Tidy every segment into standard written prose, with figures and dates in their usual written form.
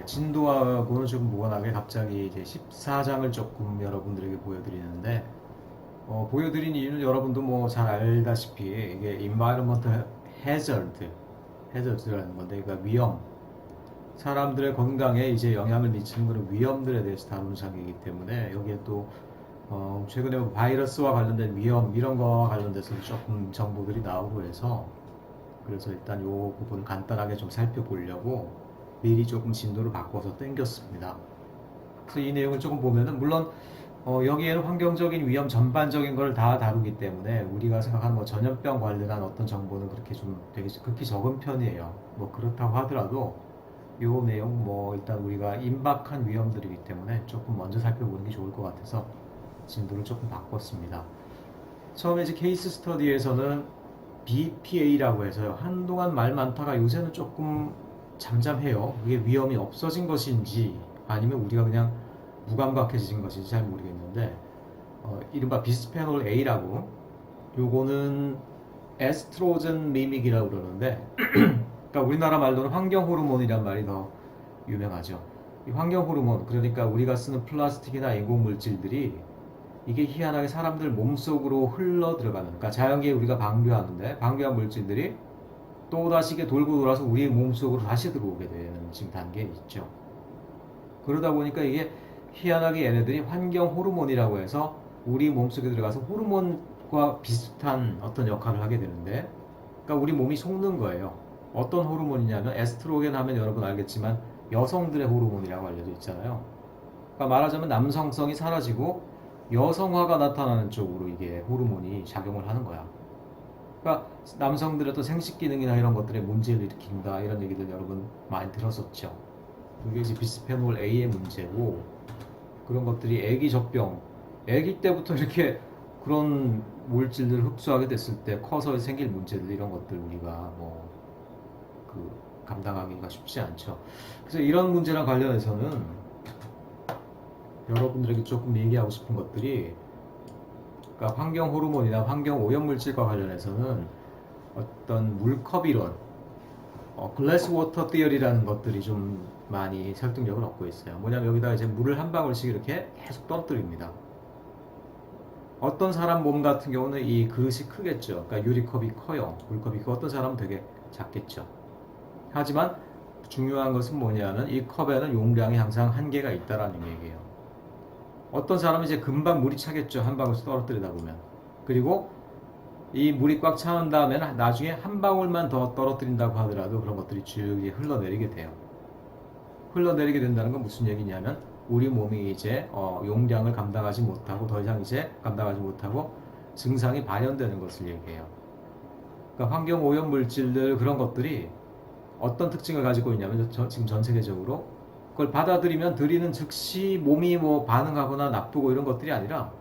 진도하고는 조금 무관하게 갑자기 이제 14장을 조금 여러분들에게 보여드리는데, 보여드린 이유는 여러분도 뭐 잘 알다시피 이게 environmental hazard라는 건데, 그러니까 위험, 사람들의 건강에 이제 영향을 미치는 그런 위험들에 대해서 다루는 장이기 때문에 여기에 또 최근에 뭐 바이러스와 관련된 위험 이런 거와 관련돼서 조금 정보들이 나오고 해서 그래서 일단 요 부분 간단하게 좀 살펴보려고 미리 조금 진도를 바꿔서 땡겼습니다. 그래서 이 내용을 조금 보면은 물론 여기에는 환경적인 위험 전반적인 걸 다 다루기 때문에 우리가 생각하는 뭐 전염병 관련한 어떤 정보는 그렇게 좀 되게 극히 적은 편이에요. 뭐 그렇다고 하더라도 요 내용 뭐 일단 우리가 임박한 위험들이기 때문에 조금 먼저 살펴보는 게 좋을 것 같아서 진도를 조금 바꿨습니다. 처음에 이제 케이스 스터디에서는 BPA라고 해서요. 한동안 말 많다가 요새는 조금 잠잠해요. 그게 위험이 없어진 것인지 아니면 우리가 그냥 무감각해진 것인지 잘 모르겠는데 이른바 비스페놀 A라고 요거는 에스트로젠 미믹이라고 그러는데 그러니까 우리나라 말로는 환경 호르몬이란 말이 더 유명하죠. 이 환경 호르몬 그러니까 우리가 쓰는 플라스틱이나 인공 물질들이 이게 희한하게 사람들 몸속으로 흘러 들어가는 그러니까 자연계에 우리가 방류하는데 방류한 물질들이 또다시 이게 돌고 돌아서 우리 몸속으로 다시 들어오게 되는 지금 단계에 있죠. 그러다 보니까 이게 희한하게 얘네들이 환경 호르몬이라고 해서 우리 몸속에 들어가서 호르몬과 비슷한 어떤 역할을 하게 되는데 그러니까 우리 몸이 속는 거예요. 어떤 호르몬이냐면 에스트로겐 하면 여러분 알겠지만 여성들의 호르몬이라고 알려져 있잖아요. 그러니까 말하자면 남성성이 사라지고 여성화가 나타나는 쪽으로 이게 호르몬이 작용을 하는 거야. 그러니까 남성들의 또 생식 기능이나 이런 것들에 문제를 일으킨다 이런 얘기들 여러분 많이 들었었죠. 그게 이제 비스페놀 A의 문제고 그런 것들이 애기 젖병, 애기 때부터 이렇게 그런 물질들을 흡수하게 됐을 때 커서 생길 문제들 이런 것들 우리가 뭐 그 감당하기가 쉽지 않죠. 그래서 이런 문제랑 관련해서는 여러분들에게 조금 얘기하고 싶은 것들이 그러니까 환경 호르몬이나 환경 오염 물질과 관련해서는 어떤 물컵 이론, 글래스 워터 티어리라는 것들이 좀 많이 설득력을 얻고 있어요. 뭐냐면 여기다 이제 물을 한 방울씩 이렇게 계속 떨어뜨립니다. 어떤 사람 몸 같은 경우는 이 그릇이 크겠죠. 그러니까 유리컵이 커요. 물컵이 크고 어떤 사람은 되게 작겠죠. 하지만 중요한 것은 뭐냐면 이 컵에는 용량이 항상 한계가 있다라는 얘기예요. 어떤 사람은 이제 금방 물이 차겠죠. 한 방울씩 떨어뜨리다 보면. 그리고 이 물이 꽉 차는 다음에는 나중에 한 방울만 더 떨어뜨린다고 하더라도 그런 것들이 쭉 이제 흘러내리게 돼요. 흘러내리게 된다는 건 무슨 얘기냐면 우리 몸이 이제 용량을 감당하지 못하고 더 이상 이제 감당하지 못하고 증상이 발현되는 것을 얘기해요. 그러니까 환경 오염 물질들 그런 것들이 어떤 특징을 가지고 있냐면 지금 전 세계적으로 그걸 받아들이면 들이는 즉시 몸이 뭐 반응하거나 나쁘고 이런 것들이 아니라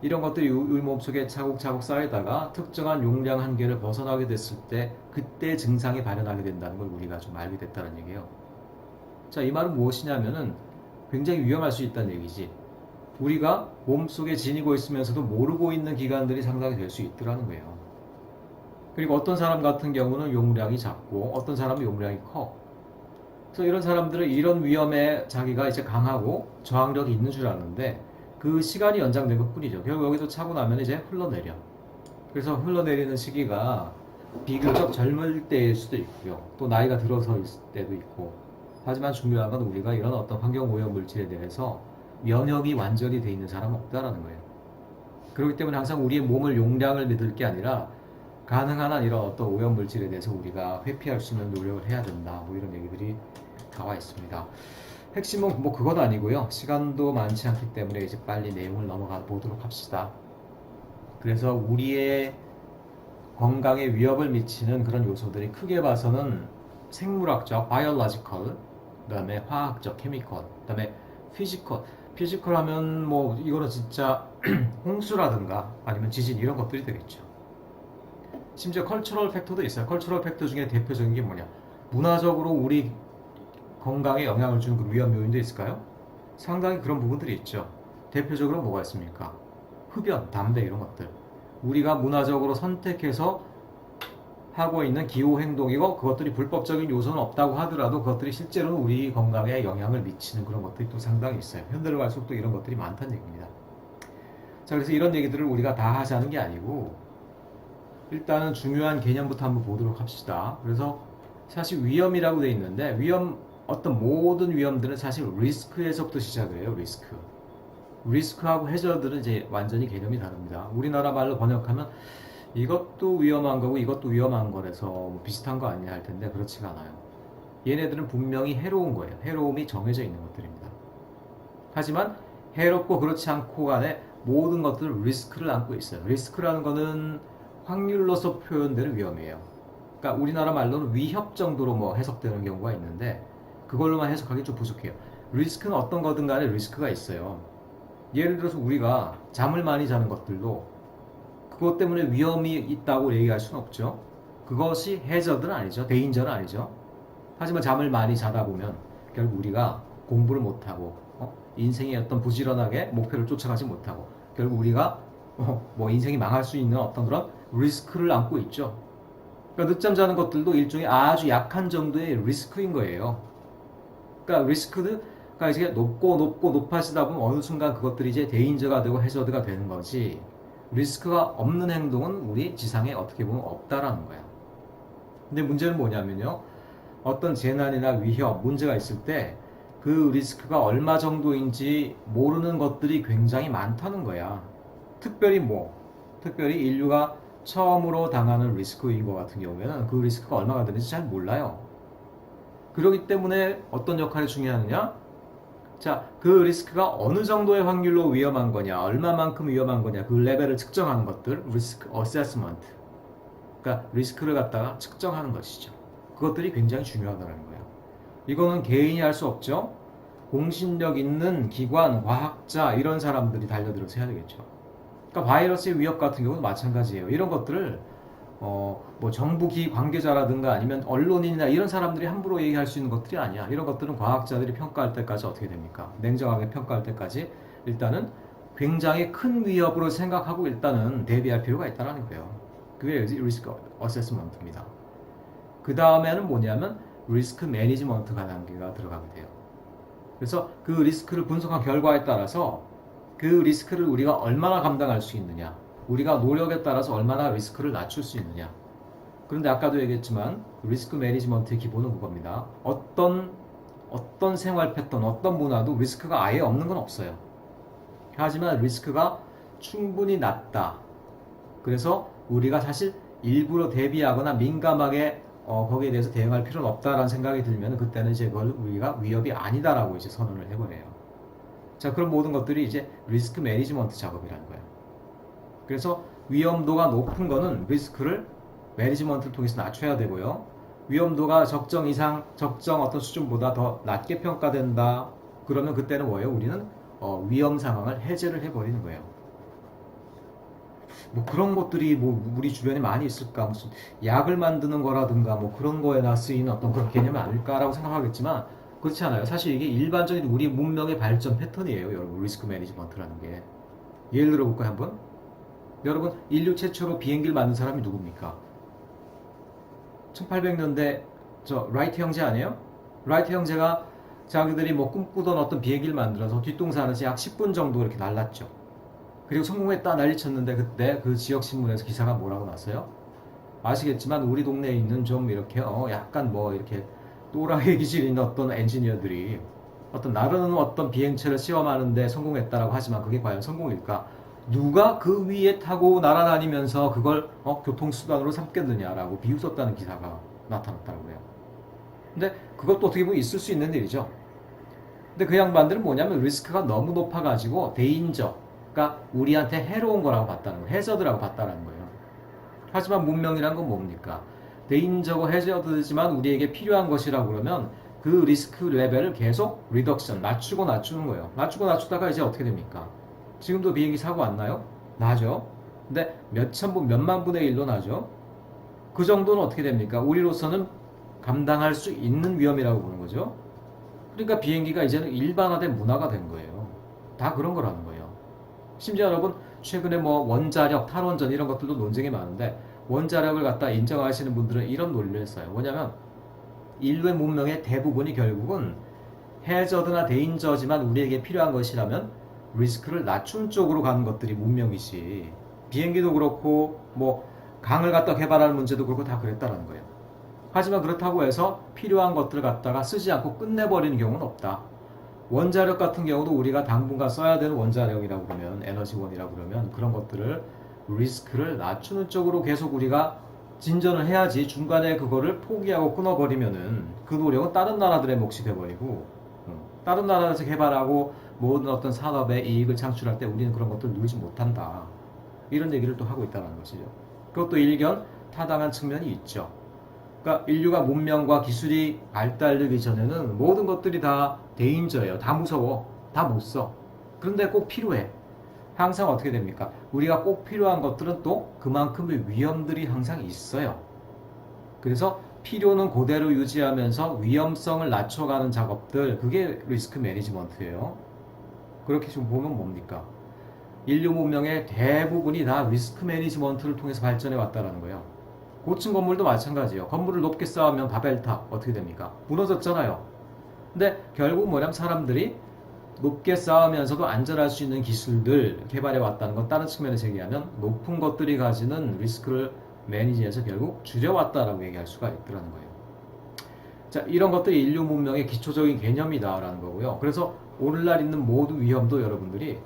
이런 것들이 우리 몸속에 차곡차곡 쌓이다가 특정한 용량 한계를 벗어나게 됐을 때 그때 증상이 발현하게 된다는 걸 우리가 좀 알게 됐다는 얘기예요. 자, 이 말은 무엇이냐면은 굉장히 위험할 수 있다는 얘기지. 우리가 몸속에 지니고 있으면서도 모르고 있는 기관들이 상당히 될 수 있더라는 거예요. 그리고 어떤 사람 같은 경우는 용량이 작고 어떤 사람은 용량이 커. 그래서 이런 사람들은 이런 위험에 자기가 이제 강하고 저항력이 있는 줄 아는데 그 시간이 연장된 것 뿐이죠. 결국 여기서 차고 나면 이제 흘러내려. 그래서 흘러내리는 시기가 비교적 젊을 때일 수도 있고요. 또 나이가 들어서 있을 때도 있고. 하지만 중요한 건 우리가 이런 어떤 환경 오염 물질에 대해서 면역이 완전히 돼 있는 사람은 없다라는 거예요. 그렇기 때문에 항상 우리의 몸을 용량을 믿을 게 아니라 가능한 한 이런 어떤 오염 물질에 대해서 우리가 회피할 수 있는 노력을 해야 된다. 뭐 이런 얘기들이 나와 있습니다. 핵심은 뭐 그건 아니고요. 시간도 많지 않기 때문에 이제 빨리 내용을 넘어가 보도록 합시다. 그래서 우리의 건강에 위협을 미치는 그런 요소들이 크게 봐서는 생물학적, biological, 그다음에 화학적, chemical, 그다음에 physical. 피지컬 하면 뭐 이거는 진짜 홍수라든가 아니면 지진 이런 것들이 되겠죠. 심지어 컬처럴 팩터도 있어요. 컬처럴 팩터 중에 대표적인 게 뭐냐? 문화적으로 우리 건강에 영향을 주는 그 위험 요인도 있을까요? 상당히 그런 부분들이 있죠. 대표적으로 뭐가 있습니까? 흡연, 담배 이런 것들. 우리가 문화적으로 선택해서 하고 있는 기호 행동이고 그것들이 불법적인 요소는 없다고 하더라도 그것들이 실제로는 우리 건강에 영향을 미치는 그런 것들이 또 상당히 있어요. 현대로 갈수록 또 이런 것들이 많다는 얘기입니다. 자, 그래서 이런 얘기들을 우리가 다 하자는 게 아니고 일단은 중요한 개념부터 한번 보도록 합시다. 그래서 사실 위험이라고 돼 있는데 어떤 모든 위험들은 사실 리스크에서부터 시작해요. 리스크하고 해저드는 이제 완전히 개념이 다릅니다. 우리나라 말로 번역하면 이것도 위험한 거고 이것도 위험한 거라서 뭐 비슷한 거 아니냐 할 텐데 그렇지가 않아요. 얘네들은 분명히 해로운 거예요. 해로움이 정해져 있는 것들입니다. 하지만 해롭고 그렇지 않고 간에 모든 것들은 리스크를 안고 있어요. 리스크라는 거는 확률로서 표현되는 위험이에요. 그러니까 우리나라 말로는 위협 정도로 뭐 해석되는 경우가 있는데 그걸로만 해석하기 좀 부족해요. 리스크는 어떤 거든 간에 리스크가 있어요. 예를 들어서 우리가 잠을 많이 자는 것들도 그것 때문에 위험이 있다고 얘기할 수는 없죠. 그것이 해저드는 아니죠. 데인저는 아니죠. 하지만 잠을 많이 자다 보면 결국 우리가 공부를 못하고 인생의 어떤 부지런하게 목표를 쫓아가지 못하고 결국 우리가 뭐 인생이 망할 수 있는 어떤 그런 리스크를 안고 있죠. 그러니까 늦잠 자는 것들도 일종의 아주 약한 정도의 리스크인 거예요. 그러니까 리스크가 이제 높아지다 보면 어느 순간 그것들이 이제 데인저가 되고 해저드가 되는 거지. 리스크가 없는 행동은 우리 지상에 어떻게 보면 없다라는 거야. 근데 문제는 뭐냐면요. 어떤 재난이나 위협, 문제가 있을 때 그 리스크가 얼마 정도인지 모르는 것들이 굉장히 많다는 거야. 특별히 인류가 처음으로 당하는 리스크인 것 같은 경우에는 그 리스크가 얼마가 되는지 잘 몰라요. 그렇기 때문에 어떤 역할이 중요하느냐? 자, 그 리스크가 어느 정도의 확률로 위험한 거냐, 얼마만큼 위험한 거냐, 그 레벨을 측정하는 것들, 리스크 어세스먼트. 그러니까 리스크를 갖다가 측정하는 것이죠. 그것들이 굉장히 중요하다는 거예요. 이거는 개인이 할 수 없죠. 공신력 있는 기관, 과학자 이런 사람들이 달려들어서 해야 되겠죠. 그러니까 바이러스의 위협 같은 경우는 마찬가지예요. 이런 것들을 뭐 정부 관계자라든가 아니면 언론인이나 이런 사람들이 함부로 얘기할 수 있는 것들이 아니야. 이런 것들은 과학자들이 평가할 때까지 어떻게 됩니까? 냉정하게 평가할 때까지 일단은 굉장히 큰 위협으로 생각하고 일단은 대비할 필요가 있다는 거예요. 그게 리스크 어세스먼트입니다. 그 다음에는 뭐냐면 리스크 매니지먼트가 단계가 들어가게 돼요. 그래서 그 리스크를 분석한 결과에 따라서 그 리스크를 우리가 얼마나 감당할 수 있느냐, 우리가 노력에 따라서 얼마나 리스크를 낮출 수 있느냐. 그런데 아까도 얘기했지만 리스크 매니지먼트의 기본은 그겁니다. 어떤 생활 패턴, 어떤 문화도 리스크가 아예 없는 건 없어요. 하지만 리스크가 충분히 낮다. 그래서 우리가 사실 일부러 대비하거나 민감하게 거기에 대해서 대응할 필요는 없다라는 생각이 들면 그때는 이제 그걸 우리가 위협이 아니다라고 이제 선언을 해버려요. 자, 그런 모든 것들이 이제 리스크 매니지먼트 작업이라는 거예요. 그래서 위험도가 높은 거는 리스크를 매니지먼트를 통해서 낮춰야 되고요. 위험도가 적정 이상, 적정 어떤 수준보다 더 낮게 평가된다. 그러면 그때는 뭐예요? 우리는 위험 상황을 해제를 해버리는 거예요. 뭐 그런 것들이 뭐 우리 주변에 많이 있을까? 무슨 약을 만드는 거라든가 뭐 그런 거에나 쓰이는 어떤 그런 개념이 아닐까라고 생각하겠지만 그렇지 않아요. 사실 이게 일반적인 우리 문명의 발전 패턴이에요. 여러분, 리스크 매니지먼트라는 게. 예를 들어 볼까요, 한번? 여러분, 인류 최초로 비행기를 만든 사람이 누굽니까? 1800년대 저 라이트 형제 아니에요? 라이트 형제가 자기들이 뭐 꿈꾸던 어떤 비행기를 만들어서 뒷동산에서 약 10분 정도 이렇게 날랐죠. 그리고 성공했다 난리쳤는데 그때 그 지역 신문에서 기사가 뭐라고 났어요? 아시겠지만 우리 동네에 있는 좀 이렇게 약간 뭐 이렇게 또라이 기질 있는 어떤 엔지니어들이 어떤 나르는 어떤 비행체를 시험하는데 성공했다라고 하지만 그게 과연 성공일까? 누가 그 위에 타고 날아다니면서 그걸 교통수단으로 삼겠느냐라고 비웃었다는 기사가 나타났다고 해요. 근데 그것도 어떻게 보면 있을 수 있는 일이죠. 근데 그 양반들은 뭐냐면 리스크가 너무 높아가지고 데인저가 우리한테 해로운 거라고 봤다는 거예요. 해저드라고 봤다는 거예요. 하지만 문명이란 건 뭡니까? 데인저고 해저드지만 우리에게 필요한 것이라고 그러면 그 리스크 레벨을 계속 리덕션, 낮추고 낮추는 거예요. 낮추고 낮추다가 이제 어떻게 됩니까? 지금도 비행기 사고 안 나요? 나죠. 근데 몇천 분, 몇만 분의 1로 나죠. 그 정도는 어떻게 됩니까? 우리로서는 감당할 수 있는 위험이라고 보는 거죠. 그러니까 비행기가 이제는 일반화된 문화가 된 거예요. 다 그런 거라는 거예요. 심지어 여러분 최근에 뭐 원자력, 탈원전 이런 것들도 논쟁이 많은데 원자력을 갖다 인정하시는 분들은 이런 논리를 써요. 뭐냐면 인류의 문명의 대부분이 결국은 해저드나 데인저지만 우리에게 필요한 것이라면 리스크를 낮춘 쪽으로 가는 것들이 문명이지. 비행기도 그렇고 뭐 강을 갖다 개발하는 문제도 그렇고 다 그랬다는 거예요. 하지만 그렇다고 해서 필요한 것들을 갖다가 쓰지 않고 끝내버리는 경우는 없다. 원자력 같은 경우도 우리가 당분간 써야 되는 원자력이라고 그러면 에너지원이라고 그러면 그런 것들을 리스크를 낮추는 쪽으로 계속 우리가 진전을 해야지 중간에 그거를 포기하고 끊어버리면은 그 노력은 다른 나라들의 몫이 돼버리고 다른 나라에서 개발하고 모든 어떤 산업에 이익을 창출할 때 우리는 그런 것들을 누리지 못한다. 이런 얘기를 또 하고 있다는 것이죠. 그것도 일견 타당한 측면이 있죠. 그러니까 인류가 문명과 기술이 발달되기 전에는 모든 것들이 다 데인저예요. 다 무서워. 다 못 써. 그런데 꼭 필요해. 항상 어떻게 됩니까? 우리가 꼭 필요한 것들은 또 그만큼의 위험들이 항상 있어요. 그래서 필요는 그대로 유지하면서 위험성을 낮춰가는 작업들, 그게 리스크 매니지먼트예요. 그렇게 좀 보면 뭡니까? 인류 문명의 대부분이 다 리스크 매니지먼트를 통해서 발전해 왔다는 거예요. 고층 건물도 마찬가지예요. 건물을 높게 쌓으면 바벨탑 어떻게 됩니까? 무너졌잖아요. 근데 결국 뭐냐면 사람들이 높게 쌓으면서도 안전할 수 있는 기술들 개발해 왔다는 건 다른 측면에서 얘기하면 높은 것들이 가지는 리스크를 매니지해서 결국 줄여왔다라고 얘기할 수가 있더라는 거예요. 자, 이런 것들이 인류 문명의 기초적인 개념이다라는 거고요. 그래서 오늘날 있는 모든 위험도 여러분들이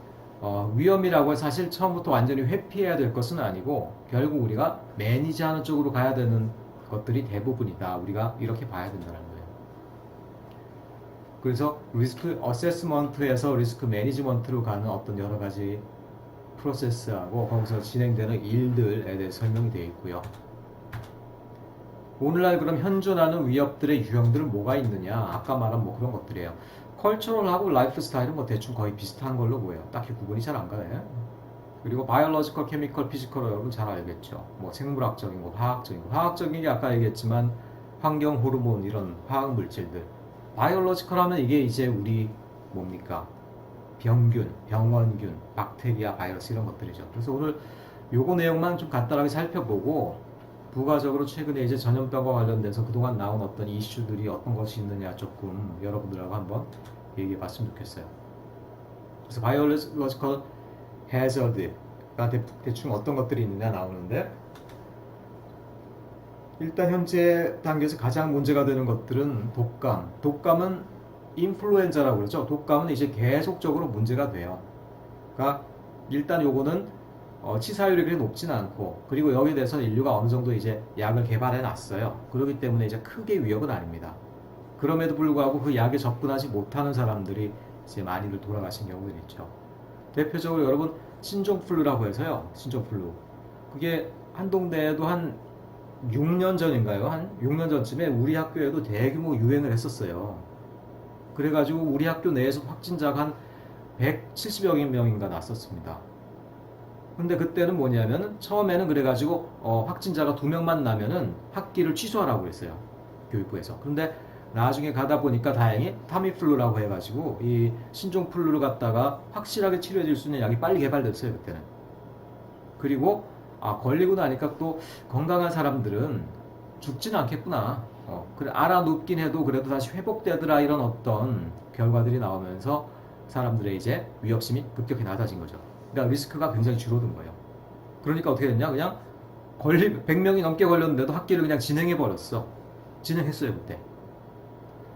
위험이라고 해서 사실 처음부터 완전히 회피해야 될 것은 아니고 결국 우리가 매니지하는 쪽으로 가야 되는 것들이 대부분이다. 우리가 이렇게 봐야 된다는 거예요. 그래서 리스크 어세스먼트에서 리스크 매니지먼트로 가는 어떤 여러 가지 프로세스하고 거기서 진행되는 일들에 대해 설명이 되어 있고요. 오늘날 그럼 현존하는 위협들의 유형들은 뭐가 있느냐? 아까 말한 뭐 그런 것들이에요. 컬처럴하고 라이프 스타일은 뭐 대충 거의 비슷한 걸로 보여요. 딱히 구분이 잘 안 가요. 그리고 바이올로지컬, 케미컬, 피지컬 여러분 잘 알겠죠. 뭐 생물학적인 거, 화학적인 거. 화학적인 게 아까 얘기했지만 환경 호르몬 이런 화학 물질들. 바이올로지컬 하면 이게 이제 우리 뭡니까? 병균, 병원균, 박테리아, 바이러스 이런 것들이죠. 그래서 오늘 요거 내용만 좀 간단하게 살펴보고 부가적으로 최근에 이제 전염병과 관련돼서 그동안 나온 어떤 이슈들이 어떤 것이 있느냐 조금 여러분들하고 한번 얘기해 봤으면 좋겠어요. 그래서 바이올로지컬 해저드가 대충 어떤 것들이 있느냐 나오는데 일단 현재 단계에서 가장 문제가 되는 것들은 독감. 독감은 인플루엔자라고 그러죠. 독감은 이제 계속적으로 문제가 돼요. 그러니까 일단 요거는 치사율이 그렇게 높지는 않고 그리고 여기에 대해서 인류가 어느 정도 이제 약을 개발해 놨어요. 그렇기 때문에 이제 크게 위협은 아닙니다. 그럼에도 불구하고 그 약에 접근하지 못하는 사람들이 이제 많이들 돌아가신 경우들이 있죠. 대표적으로 여러분 신종플루라고 해서요. 신종플루. 그게 한동대에도 한 6년 전인가요? 한 6년 전쯤에 우리 학교에도 대규모 유행을 했었어요. 그래가지고 우리 학교 내에서 확진자가 한 170여 명인가 났었습니다. 근데 그때는 뭐냐면 처음에는 그래가지고 확진자가 2명만 나면은 학기를 취소하라고 했어요. 교육부에서. 근데 나중에 가다 보니까 다행히 타미플루라고 해가지고 이 신종플루를 갖다가 확실하게 치료해줄 수 있는 약이 빨리 개발됐어요. 그때는. 그리고 걸리고 나니까 또 건강한 사람들은 죽지는 않겠구나. 그래 알아눕긴 해도 그래도 다시 회복되더라 이런 어떤 결과들이 나오면서 사람들의 이제 위협심이 급격히 낮아진 거죠. 그러니까 리스크가 굉장히 줄어든 거예요. 그러니까 어떻게 됐냐? 그냥 100명이 넘게 걸렸는데도 학기를 그냥 진행해 버렸어. 진행했어요 그때.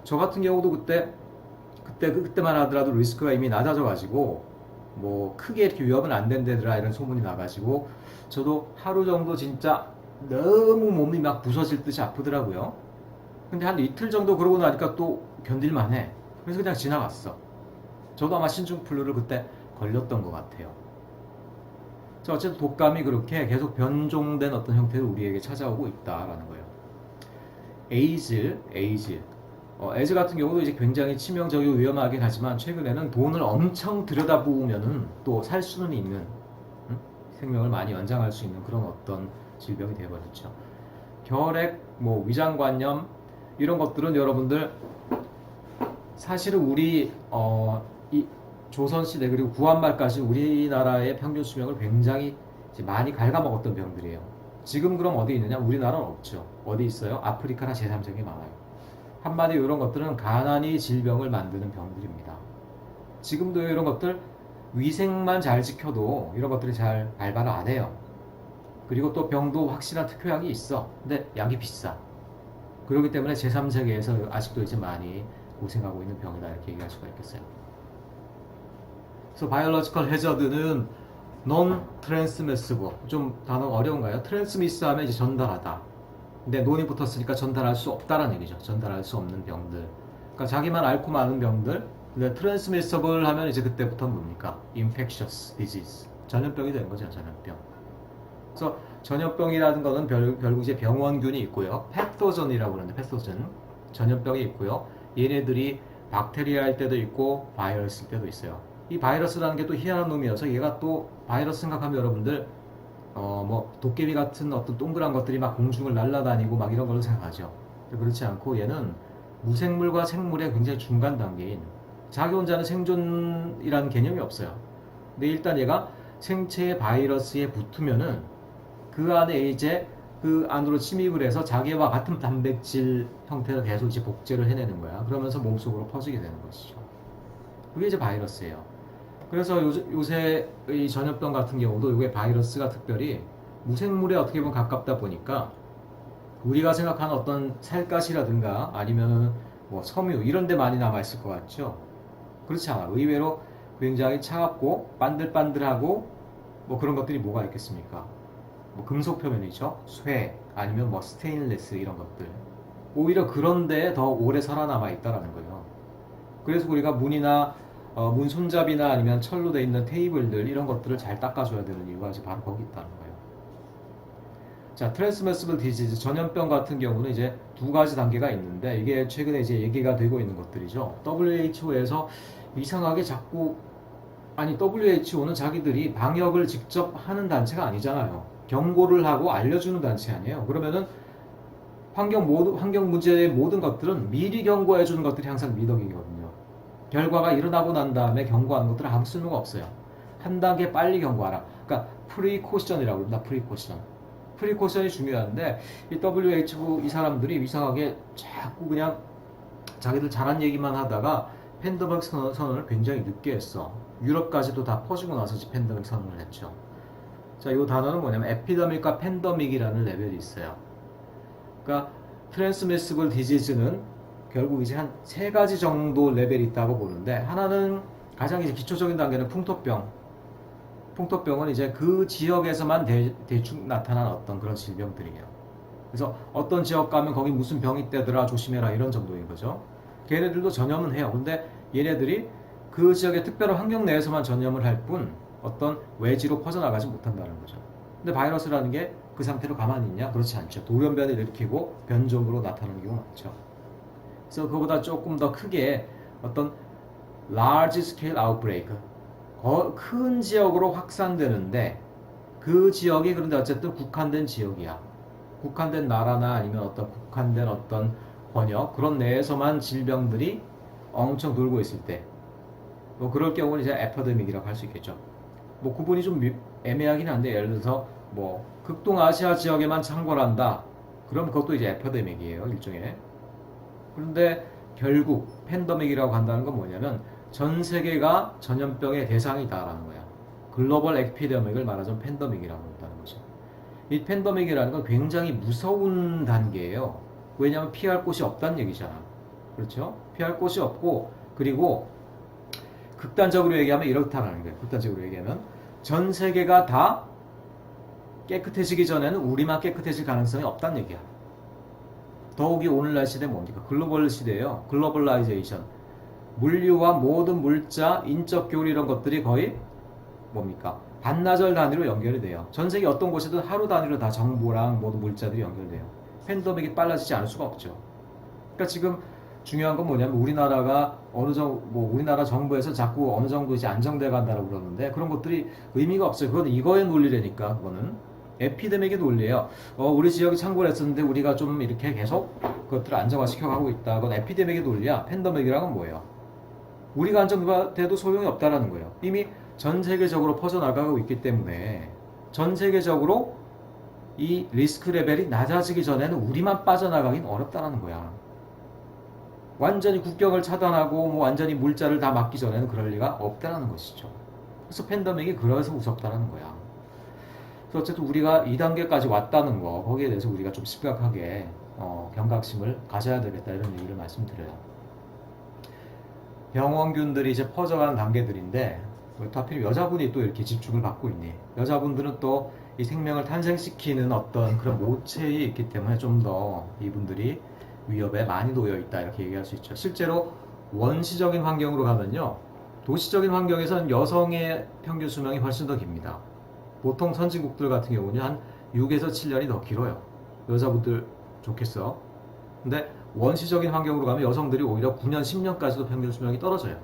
저 같은 경우도 그때만 하더라도 리스크가 이미 낮아져 가지고 뭐 크게 이렇게 위협은 안 된다더라 이런 소문이 나가지고 저도 하루 정도 진짜 너무 몸이 막 부서질 듯이 아프더라고요. 근데 한 이틀 정도 그러고 나니까 또 견딜만해. 그래서 그냥 지나갔어. 저도 아마 신종플루를 그때 걸렸던 것 같아요. 자, 어쨌든 독감이 그렇게 계속 변종된 어떤 형태로 우리에게 찾아오고 있다라는 거예요. 에이즈. 에이즈 같은 경우도 이제 굉장히 치명적이고 위험하긴 하지만 최근에는 돈을 엄청 들여다보면은 또 살 수는 있는 생명을 많이 연장할 수 있는 그런 어떤 질병이 되어버렸죠. 결핵, 뭐 위장관염 이런 것들은 여러분들 사실은 우리 이 조선시대 그리고 구한말까지 우리나라의 평균 수명을 굉장히 이제 많이 갉아먹었던 병들이에요. 지금 그럼 어디 있느냐? 우리나라는 없죠. 어디 있어요? 아프리카나 제3세계에 많아요. 한마디로 이런 것들은 가난이 질병을 만드는 병들입니다. 지금도 이런 것들 위생만 잘 지켜도 이런 것들이 잘 발발을 안 해요. 그리고 또 병도 확실한 특효약이 있어. 근데 약이 비싸. 그렇기 때문에 제3세계에서 아직도 이제 많이 고생하고 있는 병이다 이렇게 얘기할 수가 있겠어요. 그래서 바이올로지컬 해저드는 non transmissible, 좀 단어가 어려운가요? 트랜스미스 하면 이제 전달하다. 근데 논이 붙었으니까 전달할 수 없다라는 얘기죠. 전달할 수 없는 병들. 그러니까 자기만 앓고 마는 병들. 근데 트랜스미서블 하면 이제 그때부터 뭡니까? infectious disease. 전염병이 되는 거죠, 전염병. 그래서 전염병이라는 거는 결국 이제 병원균이 있고요. 패토전이라고 그러는데 패토전. 전염병이 있고요. 얘네들이 박테리아일 때도 있고 바이러스일 때도 있어요. 이 바이러스라는 게 또 희한한 놈이어서 얘가 또 바이러스 생각하면 여러분들 뭐 도깨비 같은 어떤 동그란 것들이 막 공중을 날아다니고 막 이런 걸로 생각하죠. 그렇지 않고 얘는 무생물과 생물의 굉장히 중간 단계인 자기 혼자는 생존이라는 개념이 없어요. 근데 일단 얘가 생체의 바이러스에 붙으면은 그 안에 이제 그 안으로 침입을 해서 자기와 같은 단백질 형태로 계속 이제 복제를 해내는 거야. 그러면서 몸속으로 퍼지게 되는 것이죠. 그게 이제 바이러스예요. 그래서 요새 이 전염병 같은 경우도 이게 바이러스가 특별히 무생물에 어떻게 보면 가깝다 보니까 우리가 생각하는 어떤 살갗이라든가 아니면은 뭐 섬유 이런 데 많이 남아있을 것 같죠? 그렇지 않아. 의외로 굉장히 차갑고 반들반들하고 뭐 그런 것들이 뭐가 있겠습니까? 뭐 금속 표면이죠. 쇠 아니면 뭐 스테인리스 이런 것들. 오히려 그런 데에 더 오래 살아남아 있다라는 거예요. 그래서 우리가 문 손잡이나 아니면 철로 돼 있는 테이블들 이런 것들을 잘 닦아줘야 되는 이유가 이제 바로 거기 있다는 거예요. 자, 트랜스미시블 디지즈 전염병 같은 경우는 이제 두 가지 단계가 있는데 이게 최근에 이제 얘기가 되고 있는 것들이죠. WHO에서 이상하게 자꾸 WHO는 자기들이 방역을 직접 하는 단체가 아니잖아요. 경고를 하고 알려주는 단체 아니에요. 그러면은 환경 문제의 모든 것들은 미리 경고해 주는 것들이 항상 미덕이거든요. 결과가 일어나고 난 다음에 경고하는 것들은 아무 쓸모가 없어요. 한 단계 빨리 경고하라. 그러니까 프리코션이라고 합니다. 프리코션이 중요한데 이 WHO 이 사람들이 이상하게 자꾸 그냥 자기들 잘한 얘기만 하다가 팬데믹 선언을 굉장히 늦게 했어. 유럽까지도 다 퍼지고 나서 팬데믹 선언을 했죠. 자, 이 단어는 뭐냐면 에피데믹과 팬데믹이라는 레벨이 있어요. 그러니까 트랜스미시블 디지즈는 결국 이제 한 세 가지 정도 레벨이 있다고 보는데 하나는 가장 이제 기초적인 단계는 풍토병. 풍토병은 이제 그 지역에서만 대충 나타난 어떤 그런 질병들이에요. 그래서 어떤 지역 가면 거기 무슨 병이 있대더라 조심해라 이런 정도인 거죠. 걔네들도 전염은 해요. 근데 얘네들이 그 지역의 특별한 환경 내에서만 전염을 할 뿐 어떤 외지로 퍼져나가지 못한다는 거죠. 근데 바이러스라는 게 그 상태로 가만히 있냐? 그렇지 않죠. 돌연변을 일으키고 변종으로 나타나는 경우가 많죠. 그래서 그거보다 조금 더 크게 어떤 large scale outbreak, 큰 지역으로 확산되는데 그 지역이 그런데 어쨌든 국한된 지역이야. 국한된 나라나 아니면 어떤 국한된 어떤 번역 그런 내에서만 질병들이 엄청 돌고 있을 때 뭐 그럴 경우는 이제 에피데믹이라고 할 수 있겠죠. 뭐 구분이 좀 애매하긴 한데 예를 들어서 뭐 극동아시아 지역에만 창궐한다. 그럼 그것도 이제 에피데믹이에요, 일종의. 그런데 결국 팬데믹이라고 한다는 건 뭐냐면 전 세계가 전염병의 대상이다라는 거야. 글로벌 에피데믹을 말하자면 팬데믹이라고 한다는 거죠. 이 팬데믹이라는 건 굉장히 무서운 단계예요. 왜냐하면 피할 곳이 없다는 얘기잖아. 그렇죠? 피할 곳이 없고 그리고 극단적으로 얘기하면 이렇다라는 거예요. 극단적으로 얘기하면 전 세계가 다 깨끗해지기 전에는 우리만 깨끗해질 가능성이 없다는 얘기야. 더욱이 오늘날 시대 뭡니까? 글로벌 시대예요. 글로벌라이제이션. 물류와 모든 물자, 인적 교류 이런 것들이 거의 뭡니까? 반나절 단위로 연결이 돼요. 전 세계 어떤 곳이든 하루 단위로 다 정보랑 모든 물자들이 연결돼요. 팬데믹이 빨라지지 않을 수가 없죠. 그러니까 지금 중요한 건 뭐냐면 우리나라가 우리나라 정부에서 자꾸 어느 정도 이제 안정돼 간다고 그러는데 그런 것들이 의미가 없어요. 그건 이거의 논리라니까 그거는. 에피데믹의 논리예요. 우리 지역이 창궐했었는데 우리가 좀 이렇게 계속 그것들을 안정화시켜 가고 있다. 그건 에피데믹의 논리야. 팬데믹이란 건 뭐예요? 우리가 안정돼도 소용이 없다라는 거예요. 이미 전 세계적으로 퍼져나가고 있기 때문에 전 세계적으로 이 리스크 레벨이 낮아지기 전에는 우리만 빠져나가긴 어렵다는 거야. 완전히 국경을 차단하고 뭐 완전히 물자를 다 막기 전에는 그럴 리가 없다는 것이죠. 그래서 팬데믹이 그래서 무섭다는 거야. 그래서 어쨌든 우리가 2단계까지 왔다는 거, 거기에 대해서 우리가 좀 심각하게 경각심을 가져야 되겠다 이런 얘기를 말씀드려요. 병원균들이 이제 퍼져가는 단계들인데 왜 또 하필 여자분이 또 이렇게 집중을 받고 있니? 여자분들은 또 이 생명을 탄생시키는 어떤 그런 모체이 있기 때문에 좀 더 이분들이 위협에 많이 놓여 있다 이렇게 얘기할 수 있죠. 실제로 원시적인 환경으로 가면요, 도시적인 환경에서는 여성의 평균 수명이 훨씬 더 깁니다. 보통 선진국들 같은 경우는 한 6에서 7년이 더 길어요. 여자분들 좋겠어. 근데 원시적인 환경으로 가면 여성들이 오히려 9년, 10년까지도 평균 수명이 떨어져요.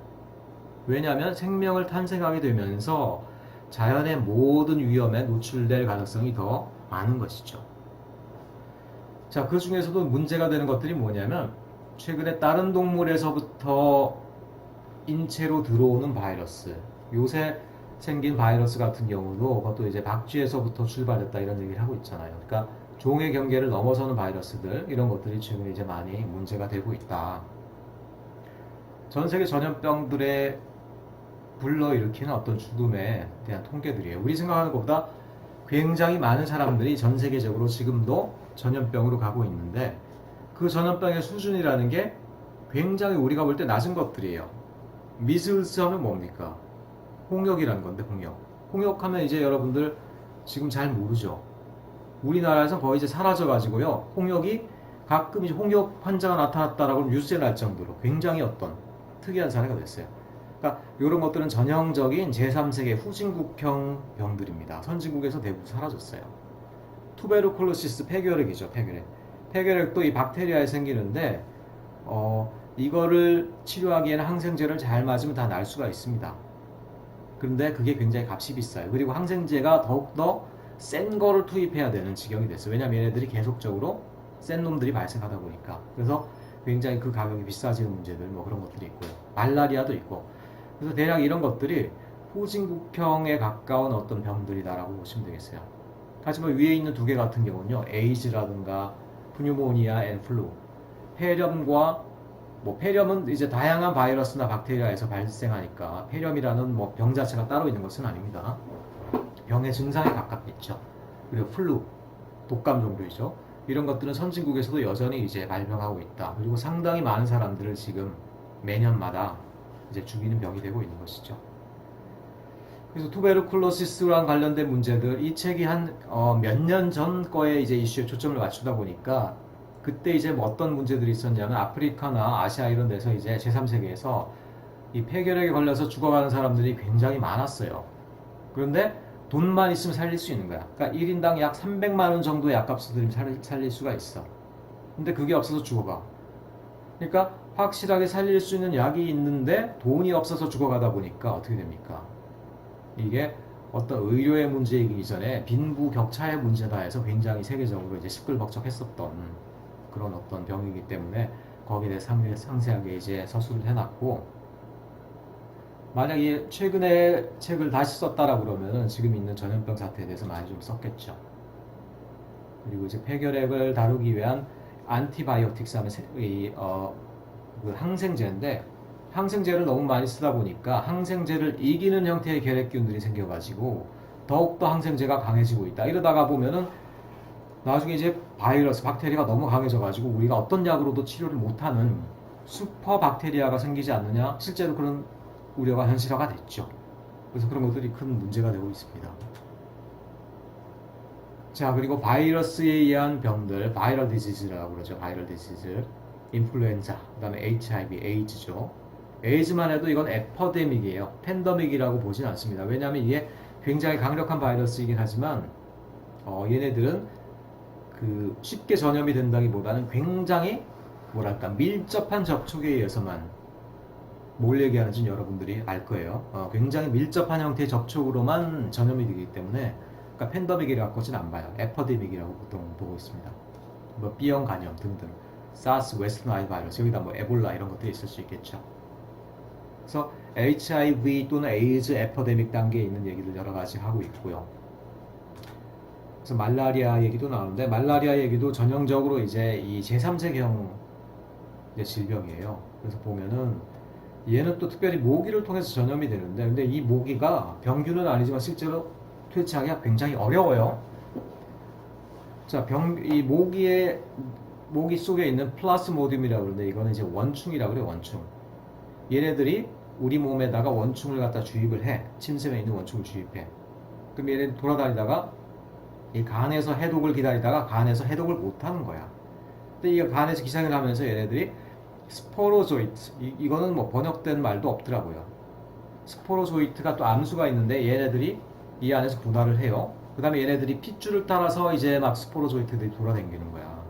왜냐하면 생명을 탄생하게 되면서 자연의 모든 위험에 노출될 가능성이 더 많은 것이죠. 자, 그 중에서도 문제가 되는 것들이 뭐냐면 최근에 다른 동물에서부터 인체로 들어오는 바이러스, 요새 생긴 바이러스 같은 경우도 그것도 이제 박쥐에서부터 출발했다 이런 얘기를 하고 있잖아요. 그러니까 종의 경계를 넘어서는 바이러스들, 이런 것들이 최근에 이제 많이 문제가 되고 있다. 전 세계 전염병들의 불러일으키는 어떤 죽음에 대한 통계들이에요. 우리 생각하는 것보다 굉장히 많은 사람들이 전 세계적으로 지금도 전염병으로 가고 있는데 그 전염병의 수준이라는 게 굉장히 우리가 볼 때 낮은 것들이에요. 미슬스 하면 뭡니까? 홍역이라는 건데, 홍역. 홍역하면 이제 여러분들 지금 잘 모르죠. 우리나라에서 거의 이제 사라져가지고요. 홍역이 가끔 이제 홍역 환자가 나타났다라고 뉴스에 날 정도로 굉장히 어떤 특이한 사례가 됐어요. 그러니까 이런 것들은 전형적인 제3세계 후진국형 병들입니다. 선진국에서 대부분 사라졌어요. 투베르클로시스 폐결핵이죠, 폐결핵. 폐결핵도 이 박테리아에 생기는데 이거를 치료하기에는 항생제를 잘 맞으면 다 날 수가 있습니다. 그런데 그게 굉장히 값이 비싸요. 그리고 항생제가 더욱더 센 거를 투입해야 되는 지경이 됐어요. 왜냐하면 얘네들이 계속적으로 센 놈들이 발생하다 보니까. 그래서 굉장히 그 가격이 비싸지는 문제들, 뭐 그런 것들이 있고요. 말라리아도 있고. 그래서 대략 이런 것들이 후진국형에 가까운 어떤 병들이다라고 보시면 되겠어요. 하지만 위에 있는 두 개 같은 경우는요, 에이즈라든가 프뉴모니아 앤 플루, 폐렴과 뭐 폐렴은 이제 다양한 바이러스나 박테리아에서 발생하니까 폐렴이라는 뭐 병 자체가 따로 있는 것은 아닙니다. 병의 증상에 가깝겠죠. 그리고 플루, 독감 종류이죠. 이런 것들은 선진국에서도 여전히 이제 발병하고 있다. 그리고 상당히 많은 사람들을 지금 매년마다 이제 죽이는 병이 되고 있는 것이죠. 그래서 투베르클로시스랑 관련된 문제들, 이 책이 한 몇 년 전 거에 이제 이슈에 초점을 맞추다 보니까 그때 이제 뭐 어떤 문제들이 있었냐면 아프리카나 아시아 이런 데서 이제 제3세계에서 이 폐결핵에 걸려서 죽어가는 사람들이 굉장히 많았어요. 그런데 돈만 있으면 살릴 수 있는 거야. 그러니까 1인당 약 300만 원 정도의 약값을 들이면 살릴 수가 있어. 근데 그게 없어서 죽어가. 그러니까 확실하게 살릴 수 있는 약이 있는데 돈이 없어서 죽어가다 보니까 어떻게 됩니까? 이게 어떤 의료의 문제이기 이전에 빈부격차의 문제다 해서 굉장히 세계적으로 이제 시끌벅적했었던 그런 어떤 병이기 때문에 거기에 대해 상세하게 이제 서술을 해놨고, 만약에 최근에 책을 다시 썼다라 그러면은 지금 있는 전염병 사태에 대해서 많이 좀 썼겠죠. 그리고 이제 폐결핵을 다루기 위한 안티바이오틱스 하면 그 항생제인데, 항생제를 너무 많이 쓰다 보니까 항생제를 이기는 형태의 결핵균들이 생겨가지고 더욱더 항생제가 강해지고 있다. 이러다가 보면은 나중에 이제 바이러스, 박테리아가 너무 강해져가지고 우리가 어떤 약으로도 치료를 못하는 슈퍼 박테리아가 생기지 않느냐, 실제로 그런 우려가 현실화가 됐죠. 그래서 그런 것들이 큰 문제가 되고 있습니다. 자, 그리고 바이러스에 의한 병들, 바이럴 디지즈라고 그러죠. 바이럴 디지즈, 인플루엔자, 그 다음에 HIV, 에이즈죠. 에이즈만 해도 이건 에퍼데믹이에요. 팬데믹이라고 보진 않습니다. 왜냐하면 이게 굉장히 강력한 바이러스이긴 하지만 얘네들은 그 쉽게 전염이 된다기보다는 굉장히 뭐랄까 밀접한 접촉에 의해서만, 뭘 얘기하는지 여러분들이 알 거예요. 굉장히 밀접한 형태의 접촉으로만 전염이 되기 때문에, 그러니까 팬데믹이라고 하진 안 봐요. 에퍼데믹이라고 보통 보고 있습니다. 뭐 B형 간염 등등, 사스, 웨스트 나일 바이러스, 여기다 뭐 에볼라 이런 것들이 있을 수 있겠죠. 그래서 HIV 또는 에이즈 에퍼데믹 단계에 있는 얘기를 여러 가지 하고 있고요. 그래서 말라리아 얘기도 나오는데 말라리아 얘기도 전형적으로 이제 이 제3세계형 질병이에요. 그래서 보면은 얘는 또 특별히 모기를 통해서 전염이 되는데 근데 이 모기가 병균은 아니지만 실제로 퇴치하기가 굉장히 어려워요. 자, 이 모기 속에 있는 플라스모디움이라고 그러는데 이거는 이제 원충이라고 그래요, 원충. 얘네들이 우리 몸에다가 원충을 갖다 주입을 해. 침샘에 있는 원충을 주입해. 그럼 얘네들 돌아다니다가 이 간에서 해독을 기다리다가 간에서 해독을 못 하는 거야. 근데 이 간에서 기상을 하면서 얘네들이 스포로조이트, 이거는 뭐 번역된 말도 없더라고요. 스포로조이트가 또 암수가 있는데 얘네들이 이 안에서 분할을 해요. 그 다음에 얘네들이 핏줄을 따라서 이제 막 스포로조이트들이 돌아다니는 거야.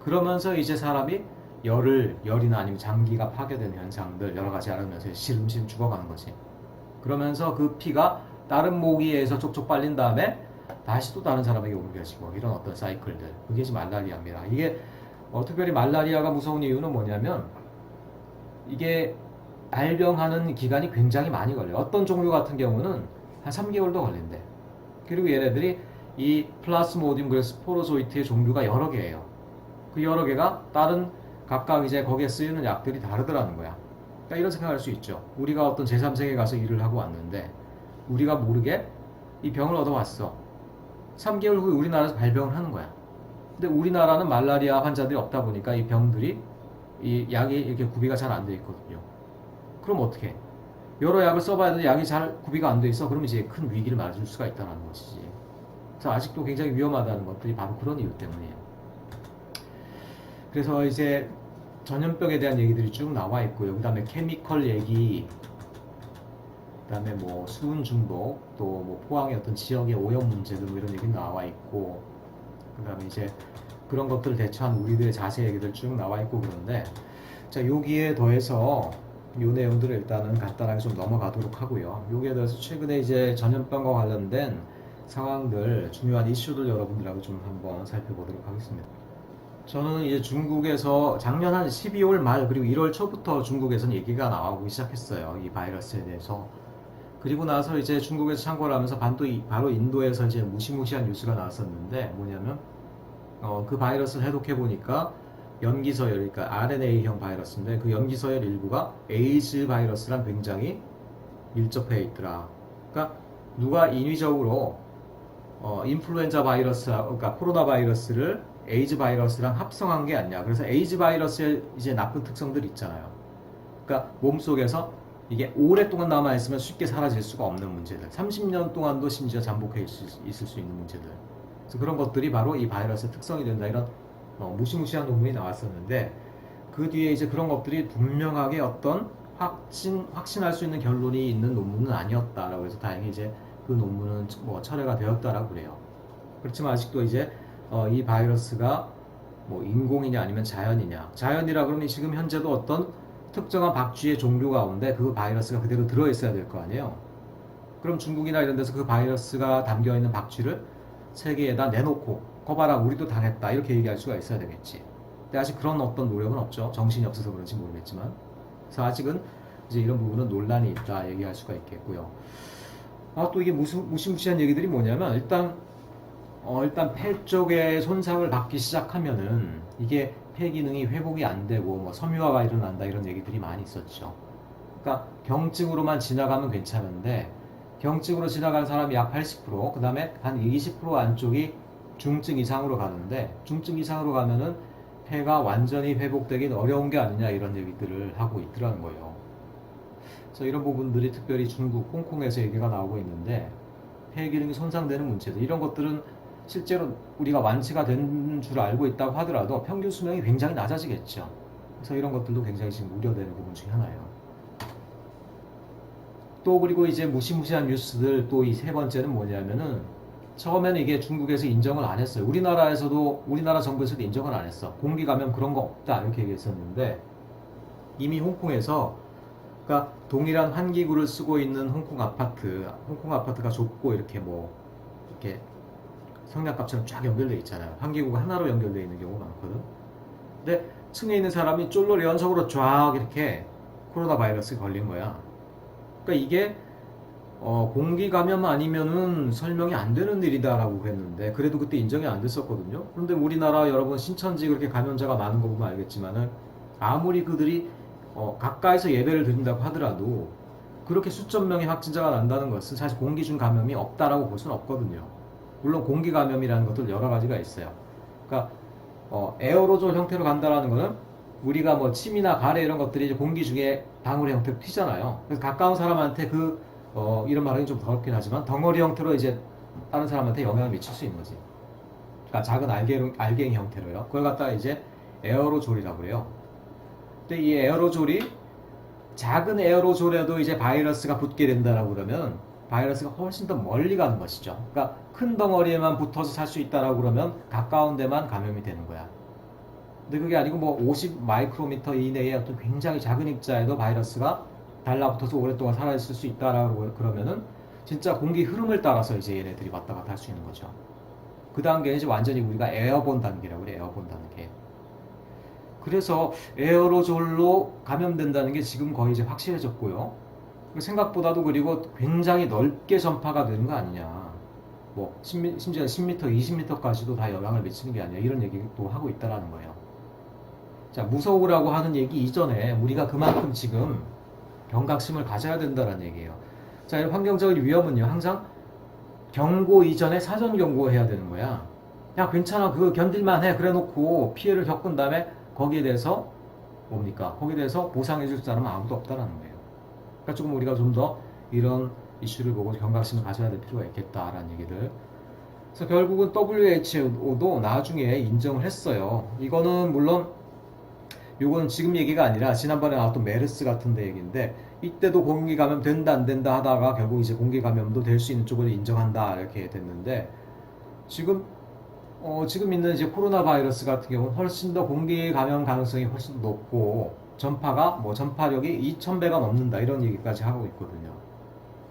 그러면서 이제 사람이 열이나 아니면 장기가 파괴되는 현상들 여러 가지 알으면서 시름시름 죽어가는 거지. 그러면서 그 피가 다른 모기에서 쪽쪽 빨린 다음에 다시 또 다른 사람에게 옮겨지고 이런 어떤 사이클들. 그게 지금 말라리아입니다. 이게 특별히 말라리아가 무서운 이유는 뭐냐면 이게 발병하는 기간이 굉장히 많이 걸려요. 어떤 종류 같은 경우는 한 3개월도 걸린대. 그리고 얘네들이 이 플라스모디움 그래서 스포로조이트의 종류가 여러 개예요. 그 여러 개가 다른 각각 이제 거기에 쓰이는 약들이 다르더라는 거야. 그러니까 이런 생각할 수 있죠. 우리가 어떤 제3세계에 가서 일을 하고 왔는데 우리가 모르게 이 병을 얻어왔어. 3개월 후에 우리나라에서 발병을 하는 거야. 근데 우리나라는 말라리아 환자들이 없다 보니까 이 병들이 이 약이 이렇게 구비가 잘 안 돼 있거든요. 그럼 어떻게? 여러 약을 써봐야 되는데 약이 잘 구비가 안 돼 있어. 그럼 이제 큰 위기를 맞을 수가 있다는 것이지. 그래서 아직도 굉장히 위험하다는 것들이 바로 그런 이유 때문이에요. 그래서 이제 전염병에 대한 얘기들이 쭉 나와 있고요. 그 다음에 케미컬 얘기, 그 다음에 뭐 수은 중독, 또 뭐 포항의 어떤 지역의 오염 문제들 뭐 이런 얘기 나와 있고, 그 다음에 이제 그런 것들을 대처한 우리들의 자세 얘기들 쭉 나와 있고 그런데, 자, 여기에 더해서 이 내용들을 일단은 간단하게 좀 넘어가도록 하고요. 여기에 더해서 최근에 이제 전염병과 관련된 상황들, 중요한 이슈들 여러분들하고 좀 한번 살펴보도록 하겠습니다. 저는 이제 중국에서 작년 한 12월 말 그리고 1월 초부터 중국에서는 얘기가 나오기 시작했어요. 이 바이러스에 대해서. 그리고 나서 이제 중국에서 참고를 하면서 바로 인도에서 이제 무시무시한 뉴스가 나왔었는데 뭐냐면 그 바이러스를 해독해 보니까 염기서열, 그러니까 RNA형 바이러스인데 그 염기서열 일부가 에이즈 바이러스랑 굉장히 밀접해 있더라. 그러니까 누가 인위적으로 인플루엔자 바이러스, 그러니까 코로나 바이러스를 에이즈 바이러스랑 합성한 게 아니야. 그래서 에이즈 바이러스의 이제 나쁜 특성들 있잖아요. 그러니까 몸속에서 이게 오랫동안 남아있으면 쉽게 사라질 수가 없는 문제들. 30년 동안도 심지어 잠복해 있을 수 있는 문제들. 그래서 그런 것들이 바로 이 바이러스의 특성이 된다. 이런 무시무시한 논문이 나왔었는데 그 뒤에 이제 그런 것들이 분명하게 어떤 확신할 수 있는 결론이 있는 논문은 아니었다라고 해서 다행히 이제 그 논문은 뭐 철회가 되었다라고 그래요. 그렇지만 아직도 이제 이 바이러스가 뭐 인공이냐 아니면 자연이냐. 자연이라 그러면 지금 현재도 어떤 특정한 박쥐의 종류 가운데 그 바이러스가 그대로 들어있어야 될 거 아니에요. 그럼 중국이나 이런 데서 그 바이러스가 담겨있는 박쥐를 세계에다 내놓고 거봐라 우리도 당했다 이렇게 얘기할 수가 있어야 되겠지. 근데 아직 그런 어떤 노력은 없죠. 정신이 없어서 그런지 모르겠지만. 그래서 아직은 이제 이런 부분은 논란이 있다 얘기할 수가 있겠고요. 또 이게 무시무시한 얘기들이 뭐냐면 일단 폐 쪽에 손상을 받기 시작하면은 이게 폐 기능이 회복이 안 되고 뭐 섬유화가 일어난다 이런 얘기들이 많이 있었죠. 그러니까 경증으로만 지나가면 괜찮은데 경증으로 지나가는 사람이 약 80%, 그 다음에 한 20% 안쪽이 중증 이상으로 가는데 중증 이상으로 가면은 폐가 완전히 회복되긴 어려운 게 아니냐 이런 얘기들을 하고 있더라는 거예요. 그래서 이런 부분들이 특별히 중국, 홍콩에서 얘기가 나오고 있는데 폐 기능이 손상되는 문제들 이런 것들은 실제로 우리가 완치가 된 줄 알고 있다고 하더라도 평균 수명이 굉장히 낮아지겠죠. 그래서 이런 것들도 굉장히 지금 우려되는 부분 중에 하나예요. 또 그리고 이제 무시무시한 뉴스들 또 이 세 번째는 뭐냐면은 처음에는 이게 중국에서 인정을 안 했어요. 우리나라 정부에서도 인정을 안 했어. 공기 감염 그런 거 없다 이렇게 얘기했었는데 이미 홍콩에서 그러니까 동일한 환기구를 쓰고 있는 홍콩 아파트가 좁고 이렇게 뭐 이렇게 성냥갑처럼 쫙 연결되어 있잖아요. 환기구가 하나로 연결되어 있는 경우가 많거든. 근데 층에 있는 사람이 쫄로 연속으로 쫙 이렇게 코로나 바이러스에 걸린 거야. 그러니까 이게 공기 감염 아니면은 설명이 안 되는 일이다라고 했는데 그래도 그때 인정이 안 됐었거든요. 그런데 우리나라 여러분 신천지 그렇게 감염자가 많은 거 보면 알겠지만은 아무리 그들이 가까이서 예배를 드린다고 하더라도 그렇게 수천 명의 확진자가 난다는 것은 사실 공기 중 감염이 없다라고 볼 수는 없거든요. 물론 공기 감염이라는 것도 여러 가지가 있어요. 그러니까 에어로졸 형태로 간다라는 거는 우리가 뭐 침이나 가래 이런 것들이 이제 공기 중에 방울의 형태로 튀잖아요. 그래서 가까운 사람한테 이런 말하기 좀 더럽긴 하지만 덩어리 형태로 이제 다른 사람한테 영향을 미칠 수 있는 거지. 그러니까 작은 알갱이 형태로요. 그걸 갖다가 이제 에어로졸이라고 그래요. 근데 이 에어로졸이 작은 에어로졸에도 이제 바이러스가 붙게 된다라고 그러면 바이러스가 훨씬 더 멀리 가는 것이죠. 그러니까 큰 덩어리에만 붙어서 살 수 있다라고 그러면 가까운 데만 감염이 되는 거야. 근데 그게 아니고 뭐 50 마이크로미터 이내의 어떤 굉장히 작은 입자에도 바이러스가 달라붙어서 오랫동안 살아있을 수 있다라고 그러면은 진짜 공기 흐름을 따라서 이제 얘네들이 왔다 갔다 할 수 있는 거죠. 그 단계는 이제 완전히 우리가 에어본 단계라고 그래요. 에어본 단계. 그래서 에어로졸로 감염된다는 게 지금 거의 이제 확실해졌고요. 생각보다도 그리고 굉장히 넓게 전파가 되는 거 아니냐. 뭐 심지어 10m, 20m까지도 다 영향을 미치는 게 아니냐. 이런 얘기도 하고 있다라는 거예요. 자, 무서우라고 하는 얘기 이전에 우리가 그만큼 지금 경각심을 가져야 된다는 얘기예요. 자, 이런 환경적인 위험은요, 항상 경고 이전에 사전 경고해야 되는 거야. 야, 괜찮아, 그거 견딜만 해. 그래 놓고 피해를 겪은 다음에 거기에 대해서 뭡니까? 거기에 대해서 보상해 줄 사람은 아무도 없다라는 거예요. 그러니까 조금 우리가 좀 더 이런 이슈를 보고 경각심을 가져야 될 필요가 있겠다라는 얘기를. 그래서 결국은 WHO도 나중에 인정을 했어요. 이거는 물론 요거는 지금 얘기가 아니라 지난번에 나왔던 메르스 같은 데 얘기인데 이때도 공기 감염 된다 안 된다 하다가 결국 이제 공기 감염도 될 수 있는 쪽으로 인정한다 이렇게 됐는데 지금 지금 있는 이제 코로나 바이러스 같은 경우는 훨씬 더 공기 감염 가능성이 훨씬 높고 전파가 뭐 전파력이 2,000배가 넘는다 이런 얘기까지 하고 있거든요.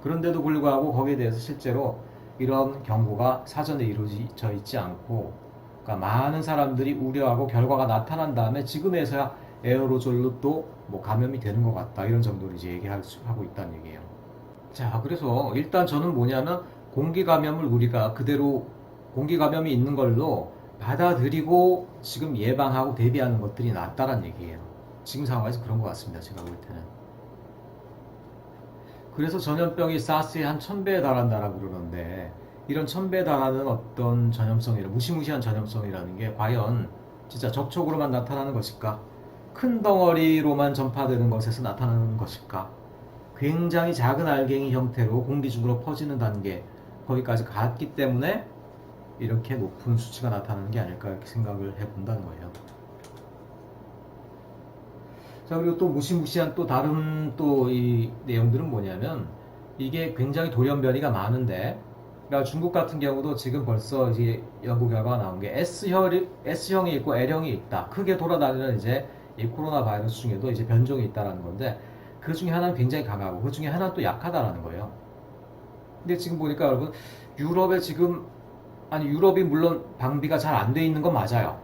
그런데도 불구하고 거기에 대해서 실제로 이런 경고가 사전에 이루어져 있지 않고 그러니까 많은 사람들이 우려하고 결과가 나타난 다음에 지금에서야 에어로졸로 또 뭐 감염이 되는 것 같다 이런 정도로 이제 얘기하고 있다는 얘기예요. 자, 그래서 일단 저는 뭐냐면 공기 감염을 우리가 그대로 공기 감염이 있는 걸로 받아들이고 지금 예방하고 대비하는 것들이 낫다란 얘기예요. 지금 상황에서 그런 것 같습니다. 제가 볼 때는. 그래서 전염병이 사스의 한 1000배에 달한다라고 그러는데 이런 1000배에 달하는 어떤 무시무시한 전염성이라는 게 과연 진짜 접촉으로만 나타나는 것일까? 큰 덩어리로만 전파되는 것에서 나타나는 것일까? 굉장히 작은 알갱이 형태로 공기 중으로 퍼지는 단계 거기까지 갔기 때문에 이렇게 높은 수치가 나타나는 게 아닐까 이렇게 생각을 해본다는 거예요. 자, 그리고 또 무시무시한 또 다른 또 이 내용들은 뭐냐면 이게 굉장히 돌연변이가 많은데 그러니까 중국 같은 경우도 지금 벌써 이제 연구 결과가 나온 게 S형이 있고 L형이 있다. 크게 돌아다니는 이제 이 코로나 바이러스 중에도 이제 변종이 있다라는 건데 그 중에 하나는 굉장히 강하고 그 중에 하나는 또 약하다라는 거예요. 근데 지금 보니까 여러분 유럽이 물론 방비가 잘 안 돼 있는 건 맞아요.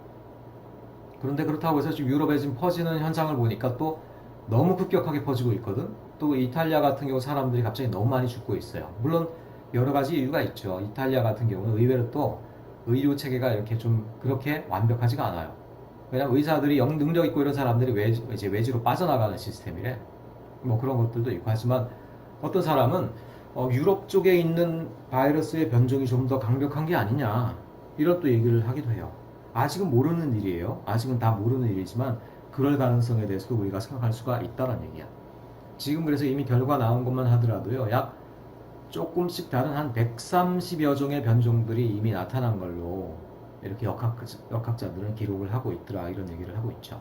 그런데 그렇다고 해서 지금 유럽에 지금 퍼지는 현상을 보니까 또 너무 급격하게 퍼지고 있거든. 또 이탈리아 같은 경우 사람들이 갑자기 너무 많이 죽고 있어요. 물론 여러 가지 이유가 있죠. 이탈리아 같은 경우는 의외로 또 의료 체계가 이렇게 좀 그렇게 완벽하지가 않아요. 왜냐면 의사들이 능력 있고 이런 사람들이 이제 외지로 빠져나가는 시스템이래. 뭐 그런 것들도 있고 하지만 어떤 사람은 유럽 쪽에 있는 바이러스의 변종이 좀 더 강력한 게 아니냐 이런 또 얘기를 하기도 해요. 아직은 모르는 일이에요. 아직은 다 모르는 일이지만 그럴 가능성에 대해서도 우리가 생각할 수가 있다는 얘기야. 지금 그래서 이미 결과 나온 것만 하더라도요. 약 조금씩 다른 한 130여 종의 변종들이 이미 나타난 걸로 이렇게 역학자들은 기록을 하고 있더라 이런 얘기를 하고 있죠.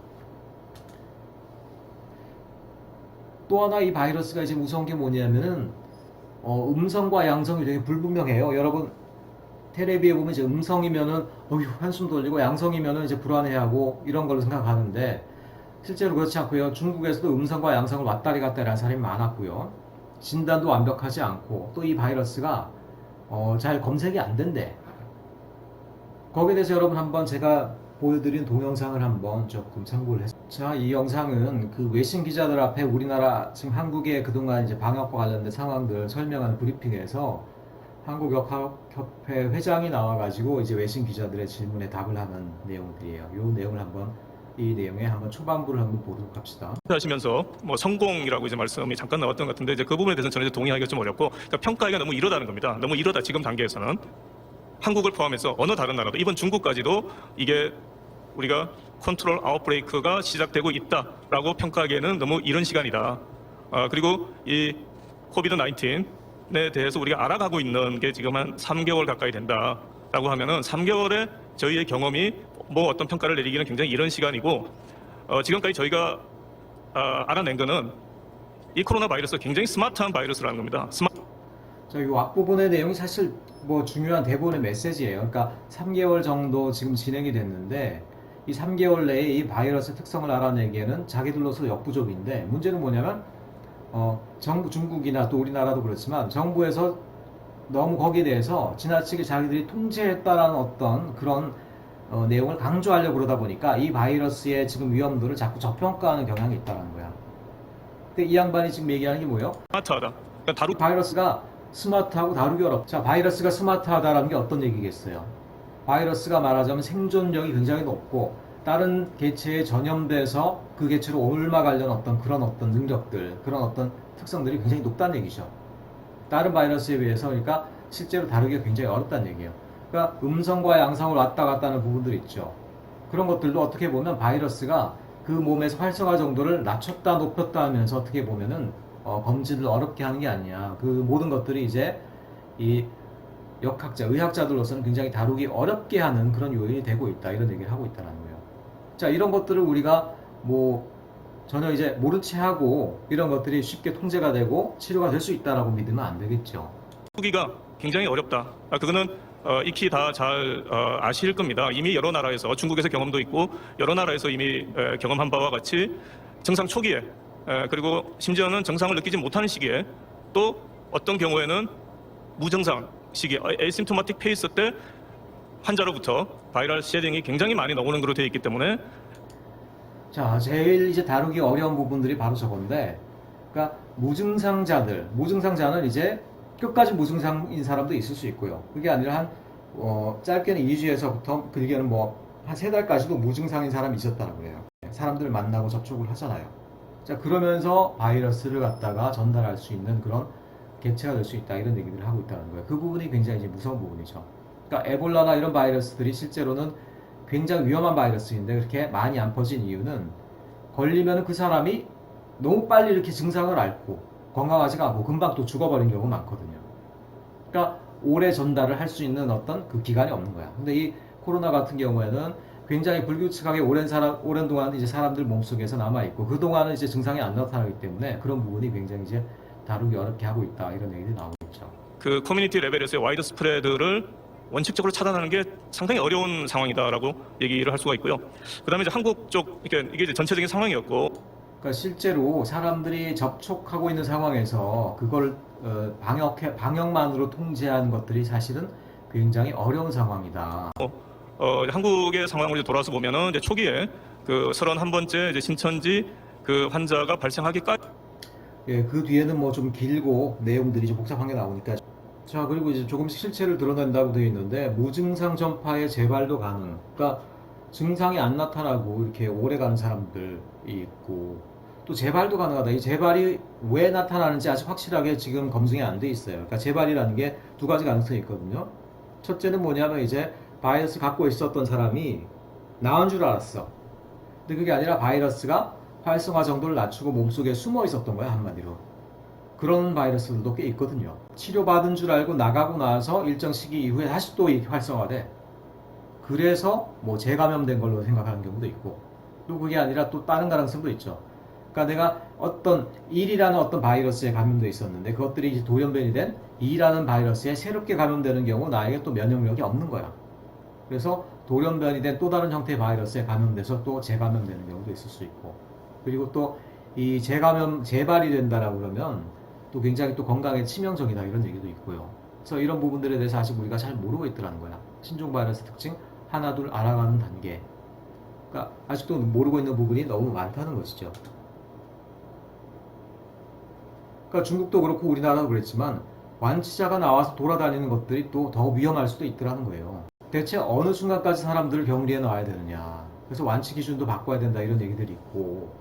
또 하나 이 바이러스가 이제 무서운 게 뭐냐면은 음성과 양성이 되게 불분명해요. 여러분 테레비에 보면 이제 음성이면은 한숨 돌리고 양성이면은 이제 불안해하고 이런 걸로 생각하는데 실제로 그렇지 않고요. 중국에서도 음성과 양성을 왔다리 갔다리 하는 사람이 많았고요. 진단도 완벽하지 않고 또 이 바이러스가 잘 검색이 안 된대. 거기에 대해서 여러분 한번 제가 보여드린 동영상을 한번 조금 참고를 했습니다. 자, 이 영상은 그 외신 기자들 앞에 우리나라 지금 한국의 그동안 이제 방역과 관련된 상황들 설명하는 브리핑에서 한국역학협회 회장이 나와가지고 이제 외신 기자들의 질문에 답을 하는 내용들이에요. 이 내용을 한번 이 내용의 한번 초반부를 한번 보도록 합시다. 하시면서 뭐 성공이라고 이제 말씀이 잠깐 나왔던 것 같은데 이제 그 부분에 대해서는 저는 이제 동의하기가 좀 어렵고, 그러니까 평가하기가 너무 이르다는 겁니다. 너무 이르다 지금 단계에서는. 한국을 포함해서 어느 다른 나라도 이번 중국까지도 이게 우리가 컨트롤 아웃브레이크가 시작되고 있다라고 평가하기에는 너무 이른 시간이다. 그리고 이 코비드 19에 대해서 우리가 알아가고 있는 게 지금 한 3개월 가까이 된다라고 하면은 3개월에 저희의 경험이 뭐 어떤 평가를 내리기는 굉장히 이른 시간이고, 지금까지 저희가 알아낸 거는 이 코로나 바이러스가 굉장히 스마트한 바이러스라는 겁니다. 자, 이 앞부분의 내용이 사실 뭐 중요한 대본의 메시지예요. 그러니까 3개월 정도 지금 진행이 됐는데 이 3개월 내에 이 바이러스의 특성을 알아내기에는 자기들로서 역부족인데, 문제는 뭐냐면 정부, 중국이나 또 우리나라도 그렇지만 정부에서 너무 거기에 대해서 지나치게 자기들이 통제했다라는 어떤 그런 내용을 강조하려고 그러다 보니까 이 바이러스의 지금 위험도를 자꾸 저평가하는 경향이 있다는 거야. 근데 이 양반이 지금 얘기하는 게 뭐예요? 스마트하다. 그러니까 이 바이러스가 스마트하고 다루기 어렵다. 자, 바이러스가 스마트하다라는 게 어떤 얘기겠어요? 바이러스가 말하자면 생존력이 굉장히 높고 다른 개체에 전염돼서 그 개체로 옮아 어떤 그런 어떤 능력들, 그런 어떤 특성들이 굉장히 높다는 얘기죠. 다른 바이러스에 비해서. 그러니까 실제로 다루기가 굉장히 어렵다는 얘기예요. 그러니까 음성과 양성을 왔다 갔다 하는 부분들이 있죠. 그런 것들도 어떻게 보면 바이러스가 그 몸에서 활성화 정도를 낮췄다 높였다 하면서 어떻게 보면은 검진을 어렵게 하는 게 아니야. 그 모든 것들이 이제 이 역학자, 의학자들로서는 굉장히 다루기 어렵게 하는 그런 요인이 되고 있다, 이런 얘기를 하고 있다는 거예요. 자, 이런 것들을 우리가 뭐 전혀 이제 모른 채 하고 이런 것들이 쉽게 통제가 되고 치료가 될 수 있다라고 믿으면 안 되겠죠. 후기가 굉장히 어렵다. 그거는 익히 다 잘 아실 겁니다. 이미 여러 나라에서, 중국에서 경험도 있고 여러 나라에서 이미 경험한 바와 같이 증상 초기에, 그리고 심지어는 증상을 느끼지 못하는 시기에, 또 어떤 경우에는 무증상 시기, 에이심토마틱 페이스 때 환자로부터 바이럴 쉐딩이 굉장히 많이 나오는 걸로 되어 있기 때문에. 자, 제일 이제 다루기 어려운 부분들이 바로 저건데, 그러니까 무증상자는 이제 끝까지 무증상인 사람도 있을 수 있고요. 그게 아니라 한 짧게는 2주에서부터 길게는 뭐 한 3달까지도 무증상인 사람이 있었다고 그래요. 사람들 만나고 접촉을 하잖아요. 자, 그러면서 바이러스를 갖다가 전달할 수 있는 그런 개체가 될 수 있다, 이런 얘기들을 하고 있다는 거예요. 그 부분이 굉장히 이제 무서운 부분이죠. 그러니까 에볼라나 이런 바이러스들이 실제로는 굉장히 위험한 바이러스인데 그렇게 많이 안 퍼진 이유는 걸리면 그 사람이 너무 빨리 이렇게 증상을 앓고 건강하지가 않고 금방 또 죽어버린 경우가 많거든요. 그러니까 오래 전달을 할 수 있는 어떤 그 기간이 없는 거야. 근데 이 코로나 같은 경우에는 굉장히 불규칙하게 오랜 동안 이제 사람들 몸속에서 남아있고 그동안은 이제 증상이 안 나타나기 때문에 그런 부분이 굉장히 이제 다루기 어렵게 하고 있다, 이런 얘기들이 나오고 있죠. 그 커뮤니티 레벨에서의 와이드 스프레드를 원칙적으로 차단하는 게 상당히 어려운 상황이다라고 얘기를 할 수가 있고요. 그다음에 이제 한국 쪽, 그러니까 이게 이제 전체적인 상황이었고, 그러니까 실제로 사람들이 접촉하고 있는 상황에서 그걸 방역만으로 통제하는 것들이 사실은 굉장히 어려운 상황이다. 한국의 상황으로 돌아서 보면은 이제 초기에 그 31번째 이제 신천지 그 환자가 발생하기까지, 예, 그 뒤에는 뭐 좀 길고 내용들이 좀 복잡한 게 나오니까. 자, 그리고 이제 조금씩 실체를 드러낸다고 되어 있는데 무증상 전파의 재발도 가능. 그러니까 증상이 안 나타나고 이렇게 오래 가는 사람들이 있고 또 재발도 가능하다. 이 재발이 왜 나타나는지 아직 확실하게 지금 검증이 안 돼 있어요. 그러니까 재발이라는 게 두 가지 가능성이 있거든요. 첫째는 뭐냐면 이제 바이러스 갖고 있었던 사람이 나은 줄 알았어. 근데 그게 아니라 바이러스가 활성화 정도를 낮추고 몸속에 숨어 있었던 거야, 한마디로. 그런 바이러스들도 꽤 있거든요. 치료받은 줄 알고 나가고 나서 일정 시기 이후에 다시 또 활성화돼. 그래서 뭐 재감염된 걸로 생각하는 경우도 있고, 또 그게 아니라 또 다른 가능성도 있죠. 그러니까 내가 어떤 1이라는 어떤 바이러스에 감염돼 있었는데 그것들이 이제 돌연변이 된 2라는 바이러스에 새롭게 감염되는 경우 나에게 또 면역력이 없는 거야. 그래서 돌연변이 된 또 다른 형태의 바이러스에 감염돼서 또 재감염되는 경우도 있을 수 있고, 그리고 또 이 재발이 된다라고 그러면 또 굉장히 또 건강에 치명적이다, 이런 얘기도 있고요. 그래서 이런 부분들에 대해서 아직 우리가 잘 모르고 있더라는 거야. 신종 바이러스 특징 하나 둘 알아가는 단계. 그러니까 아직도 모르고 있는 부분이 너무 많다는 것이죠. 그러니까 중국도 그렇고 우리나라도 그랬지만 완치자가 나와서 돌아다니는 것들이 또 더 위험할 수도 있더라는 거예요. 대체 어느 순간까지 사람들을 격리해 놔야 되느냐. 그래서 완치 기준도 바꿔야 된다 이런 얘기들이 있고.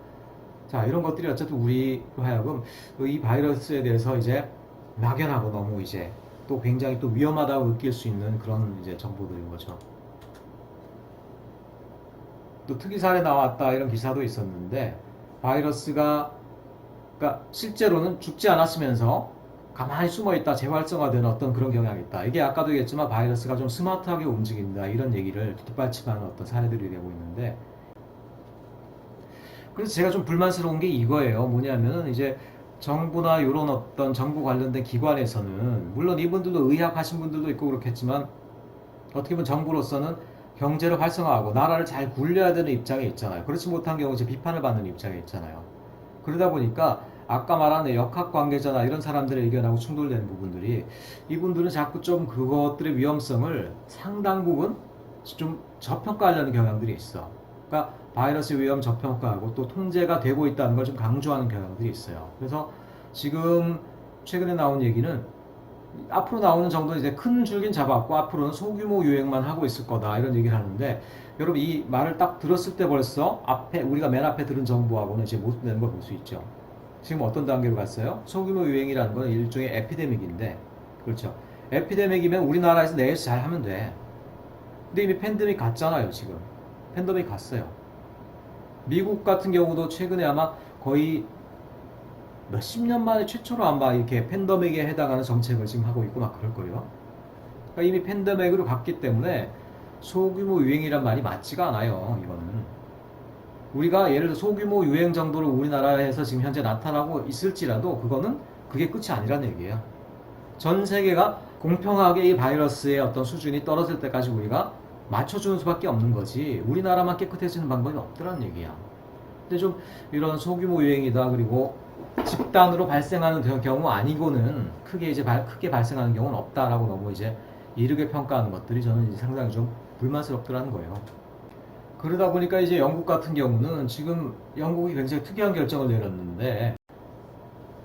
자, 이런 것들이 어쨌든 우리로 하여금 이 바이러스에 대해서 이제 막연하고 너무 이제 또 굉장히 또 위험하다고 느낄 수 있는 그런 이제 정보들인 거죠. 또 특이 사례 나왔다 이런 기사도 있었는데 바이러스가 그러니까 실제로는 죽지 않았으면서 가만히 숨어 있다 재활성화되는 어떤 그런 경향이 있다. 이게 아까도 얘기했지만 바이러스가 좀 스마트하게 움직인다 이런 얘기를 뒷받침하는 어떤 사례들이 되고 있는데 그래서 제가 좀 불만스러운 게 이거예요. 뭐냐면은 이제 정부나 이런 어떤 정부 관련된 기관에서는 물론 이분들도 의학 하신 분들도 있고 그렇겠지만 어떻게 보면 정부로서는 경제를 활성화하고 나라를 잘 굴려야 되는 입장에 있잖아요. 그렇지 못한 경우 이제 비판을 받는 입장에 있잖아요. 그러다 보니까 아까 말한 역학 관계자나 이런 사람들의 의견하고 충돌되는 부분들이 이분들은 자꾸 좀 그것들의 위험성을 상당 부분 좀 저평가하려는 경향들이 있어. 그러니까 바이러스 위험 저평가하고 또 통제가 되고 있다는 걸 좀 강조하는 경향들이 있어요. 그래서 지금 최근에 나온 얘기는 앞으로 나오는 정도는 이제 큰 줄긴 잡았고 앞으로는 소규모 유행만 하고 있을 거다 이런 얘기를 하는데 여러분 이 말을 딱 들었을 때 벌써 앞에 우리가 맨 앞에 들은 정보하고는 이제 모순되는 걸 볼 수 있죠. 지금 어떤 단계로 갔어요? 소규모 유행이라는 건 일종의 에피데믹인데 그렇죠. 에피데믹이면 우리나라에서 내에서 잘 하면 돼. 근데 이미 팬데믹 갔잖아요 지금. 팬데믹 갔어요. 미국 같은 경우도 최근에 아마 거의 몇십 년 만에 최초로 아마 이렇게 팬데믹에 해당하는 정책을 지금 하고 있고 막 그럴 거예요. 그러니까 이미 팬데믹으로 갔기 때문에 소규모 유행이란 말이 맞지가 않아요. 이거는 우리가 예를 들어 소규모 유행 정도로 우리나라에서 지금 현재 나타나고 있을지라도 그게 끝이 아니라는 얘기예요. 전 세계가 공평하게 이 바이러스의 어떤 수준이 떨어질 때까지 우리가 맞춰주는 수밖에 없는 거지 우리나라만 깨끗해지는 방법이 없더라는 얘기야. 근데 좀 이런 소규모 유행이다 그리고 집단으로 발생하는 경우 아니고는 크게 발생하는 경우는 없다라고 너무 이제 이르게 평가하는 것들이 저는 이제 상당히 좀 불만스럽더라는 거예요. 그러다 보니까 이제 영국 같은 경우는 지금 영국이 굉장히 특이한 결정을 내렸는데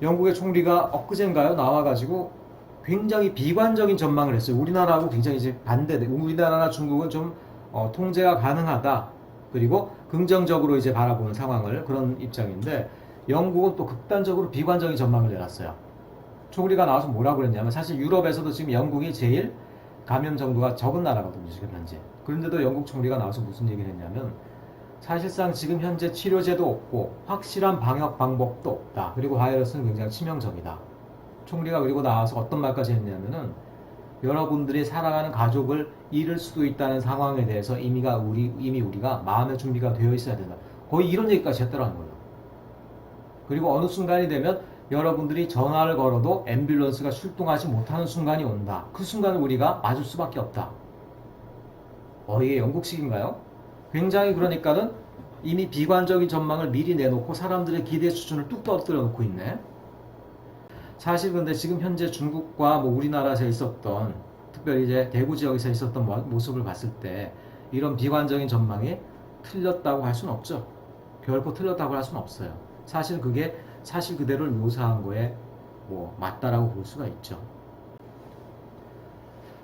영국의 총리가 엊그젠가요 나와가지고 굉장히 비관적인 전망을 했어요. 우리나라하고 굉장히 이제 반대돼. 우리나라나 중국은 좀 통제가 가능하다. 그리고 긍정적으로 이제 바라보는 상황을 그런 입장인데 영국은 또 극단적으로 비관적인 전망을 내놨어요. 총리가 나와서 뭐라 그랬냐면 사실 유럽에서도 지금 영국이 제일 감염 정도가 적은 나라거든요. 지금 현재. 그런데도 영국 총리가 나와서 무슨 얘기를 했냐면 사실상 지금 현재 치료제도 없고 확실한 방역 방법도 없다. 그리고 바이러스는 굉장히 치명적이다. 총리가 그리고 나와서 어떤 말까지 했냐면은 여러분들이 사랑하는 가족을 잃을 수도 있다는 상황에 대해서 이미 우리가 마음의 준비가 되어 있어야 된다. 거의 이런 얘기까지 했더라는 거예요. 그리고 어느 순간이 되면 여러분들이 전화를 걸어도 앰뷸런스가 출동하지 못하는 순간이 온다. 그 순간을 우리가 맞을 수밖에 없다. 이게 영국식인가요? 굉장히 그러니까는 이미 비관적인 전망을 미리 내놓고 사람들의 기대 수준을 뚝 떨어뜨려 놓고 있네. 사실 근데 지금 현재 중국과 뭐 우리나라에서 있었던 특별히 이제 대구 지역에서 있었던 모습을 봤을 때 이런 비관적인 전망이 틀렸다고 할 수는 없죠. 결코 틀렸다고 할 수는 없어요. 사실 그게 사실 그대로를 묘사한 거에 뭐 맞다라고 볼 수가 있죠.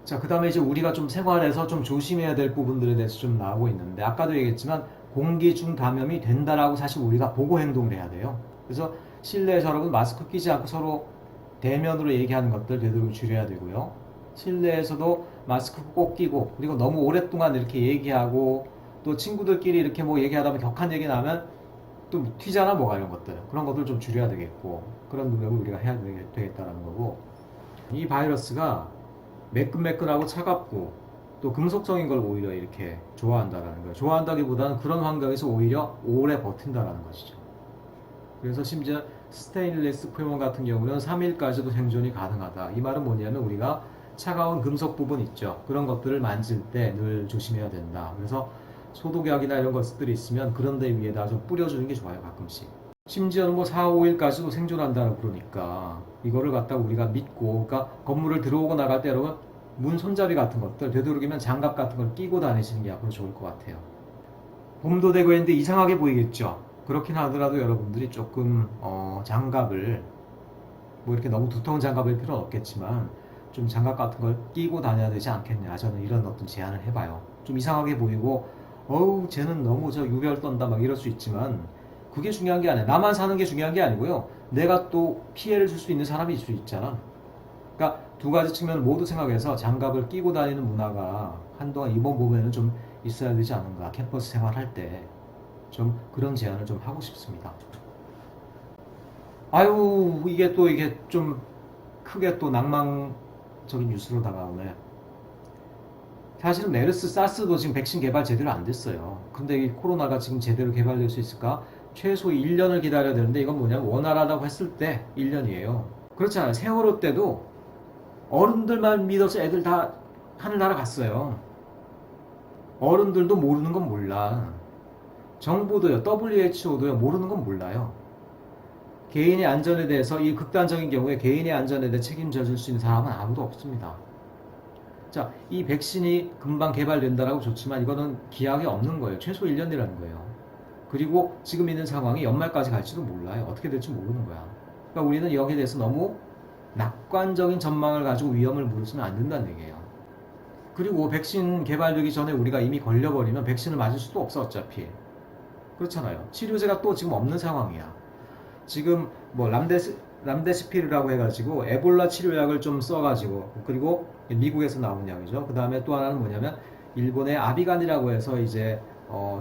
자, 그 다음에 이제 우리가 좀 생활에서 좀 조심해야 될 부분들에 대해서 좀 나오고 있는데 아까도 얘기했지만 공기 중 감염이 된다라고 사실 우리가 보고 행동을 해야 돼요. 그래서 실내에서 여러분 마스크 끼지 않고 서로 대면으로 얘기하는 것들 되도록 줄여야 되고요. 실내에서도 마스크 꼭 끼고 그리고 너무 오랫동안 이렇게 얘기하고 또 친구들끼리 이렇게 뭐 얘기하다 보면 격한 얘기 나면 또 튀잖아 뭐가 이런 것들 그런 것들 좀 줄여야 되겠고 그런 노력을 우리가 해야 되겠다라는 거고 이 바이러스가 매끈매끈하고 차갑고 또 금속성인 걸 오히려 이렇게 좋아한다라는 거예요. 좋아한다기보다는 그런 환경에서 오히려 오래 버틴다라는 것이죠. 그래서 심지어 스테인리스 포용 같은 경우는 3일까지도 생존이 가능하다. 이 말은 뭐냐면 우리가 차가운 금속 부분 있죠. 그런 것들을 만질 때 늘 조심해야 된다. 그래서 소독약이나 이런 것들이 있으면 그런 데 위에다 좀 뿌려주는 게 좋아요. 가끔씩. 심지어는 뭐 4, 5일까지도 생존한다고 그러니까 이거를 갖다가 우리가 믿고 그러니까 건물을 들어오고 나갈 때 여러분 문 손잡이 같은 것들 되도록이면 장갑 같은 걸 끼고 다니시는 게 앞으로 좋을 것 같아요. 봄도 되고 했는데 이상하게 보이겠죠. 그렇긴 하더라도 여러분들이 조금 장갑을 뭐 이렇게 너무 두터운 장갑일 필요는 없겠지만 좀 장갑 같은 걸 끼고 다녀야 되지 않겠냐. 저는 이런 어떤 제안을 해봐요. 좀 이상하게 보이고 어우 쟤는 너무 저 유별 떤다 막 이럴 수 있지만 그게 중요한 게 아니야. 나만 사는 게 중요한 게 아니고요. 내가 또 피해를 줄 수 있는 사람이 있을 수 있잖아. 그러니까 두 가지 측면을 모두 생각해서 장갑을 끼고 다니는 문화가 한동안 이번 봄에는 좀 있어야 되지 않은가. 캠퍼스 생활할 때 좀 그런 제안을 좀 하고 싶습니다. 아유 이게 좀 크게 또 낭만적인 뉴스로 다가오네. 사실은 메르스, 사스도 지금 백신 개발 제대로 안 됐어요. 근데 이 코로나가 지금 제대로 개발될 수 있을까? 최소 1년을 기다려야 되는데 이건 뭐냐면 원활하다고 했을 때 1년이에요. 그렇잖아요. 세월호 때도 어른들만 믿어서 애들 다 하늘나라 갔어요. 어른들도 모르는 건 몰라. 정부도요, WHO도요, 모르는 건 몰라요. 개인의 안전에 대해서 이 극단적인 경우에 개인의 안전에 대해 책임져 줄 수 있는 사람은 아무도 없습니다. 자, 이 백신이 금방 개발된다라고 좋지만 이거는 기약이 없는 거예요. 최소 1년이라는 거예요. 그리고 지금 있는 상황이 연말까지 갈지도 몰라요. 어떻게 될지 모르는 거야. 그러니까 우리는 여기에 대해서 너무 낙관적인 전망을 가지고 위험을 무릅쓰면 안 된다는 얘기예요. 그리고 백신 개발되기 전에 우리가 이미 걸려버리면 백신을 맞을 수도 없어 어차피. 그렇잖아요. 치료제가 또 지금 없는 상황이야. 지금 뭐 람데시피르라고 해가지고 에볼라 치료약을 좀 써가지고 그리고 미국에서 나온 약이죠. 그 다음에 또 하나는 뭐냐면 일본의 아비간이라고 해서 이제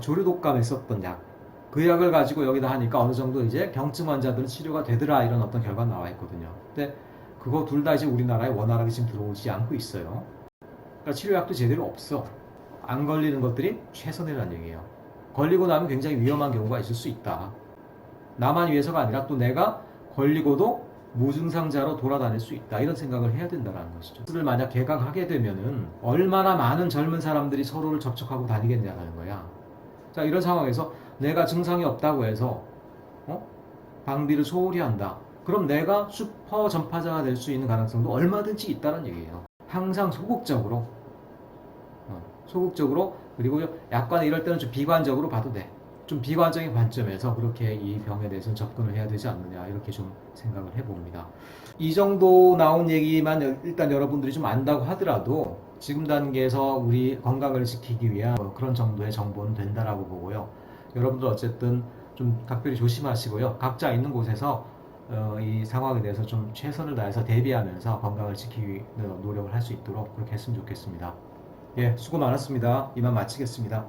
조류독감에 썼던 약. 그 약을 가지고 여기다 하니까 어느 정도 이제 경증 환자들은 치료가 되더라 이런 어떤 결과가 나와 있거든요. 근데 그거 둘 다 이제 우리나라에 원활하게 지금 들어오지 않고 있어요. 그러니까 치료약도 제대로 없어. 안 걸리는 것들이 최선이라는 얘기예요. 걸리고 나면 굉장히 위험한 경우가 있을 수 있다. 나만 위해서가 아니라 또 내가 걸리고도 무증상자로 돌아다닐 수 있다. 이런 생각을 해야 된다는 것이죠. 를 만약 개강하게 되면은 얼마나 많은 젊은 사람들이 서로를 접촉하고 다니겠냐는 거야. 자, 이런 상황에서 내가 증상이 없다고 해서 방비를 소홀히 한다. 그럼 내가 슈퍼 전파자가 될 수 있는 가능성도 얼마든지 있다는 얘기예요. 항상 소극적으로 그리고 약간 이럴 때는 좀 비관적으로 봐도 돼. 좀 비관적인 관점에서 그렇게 이 병에 대해서는 접근을 해야 되지 않느냐 이렇게 좀 생각을 해봅니다. 이 정도 나온 얘기만 일단 여러분들이 좀 안다고 하더라도 지금 단계에서 우리 건강을 지키기 위한 그런 정도의 정보는 된다라고 보고요. 여러분들 어쨌든 좀 각별히 조심하시고요. 각자 있는 곳에서 이 상황에 대해서 좀 최선을 다해서 대비하면서 건강을 지키기 위해 노력을 할 수 있도록 그렇게 했으면 좋겠습니다. 예, 수고 많았습니다. 이만 마치겠습니다.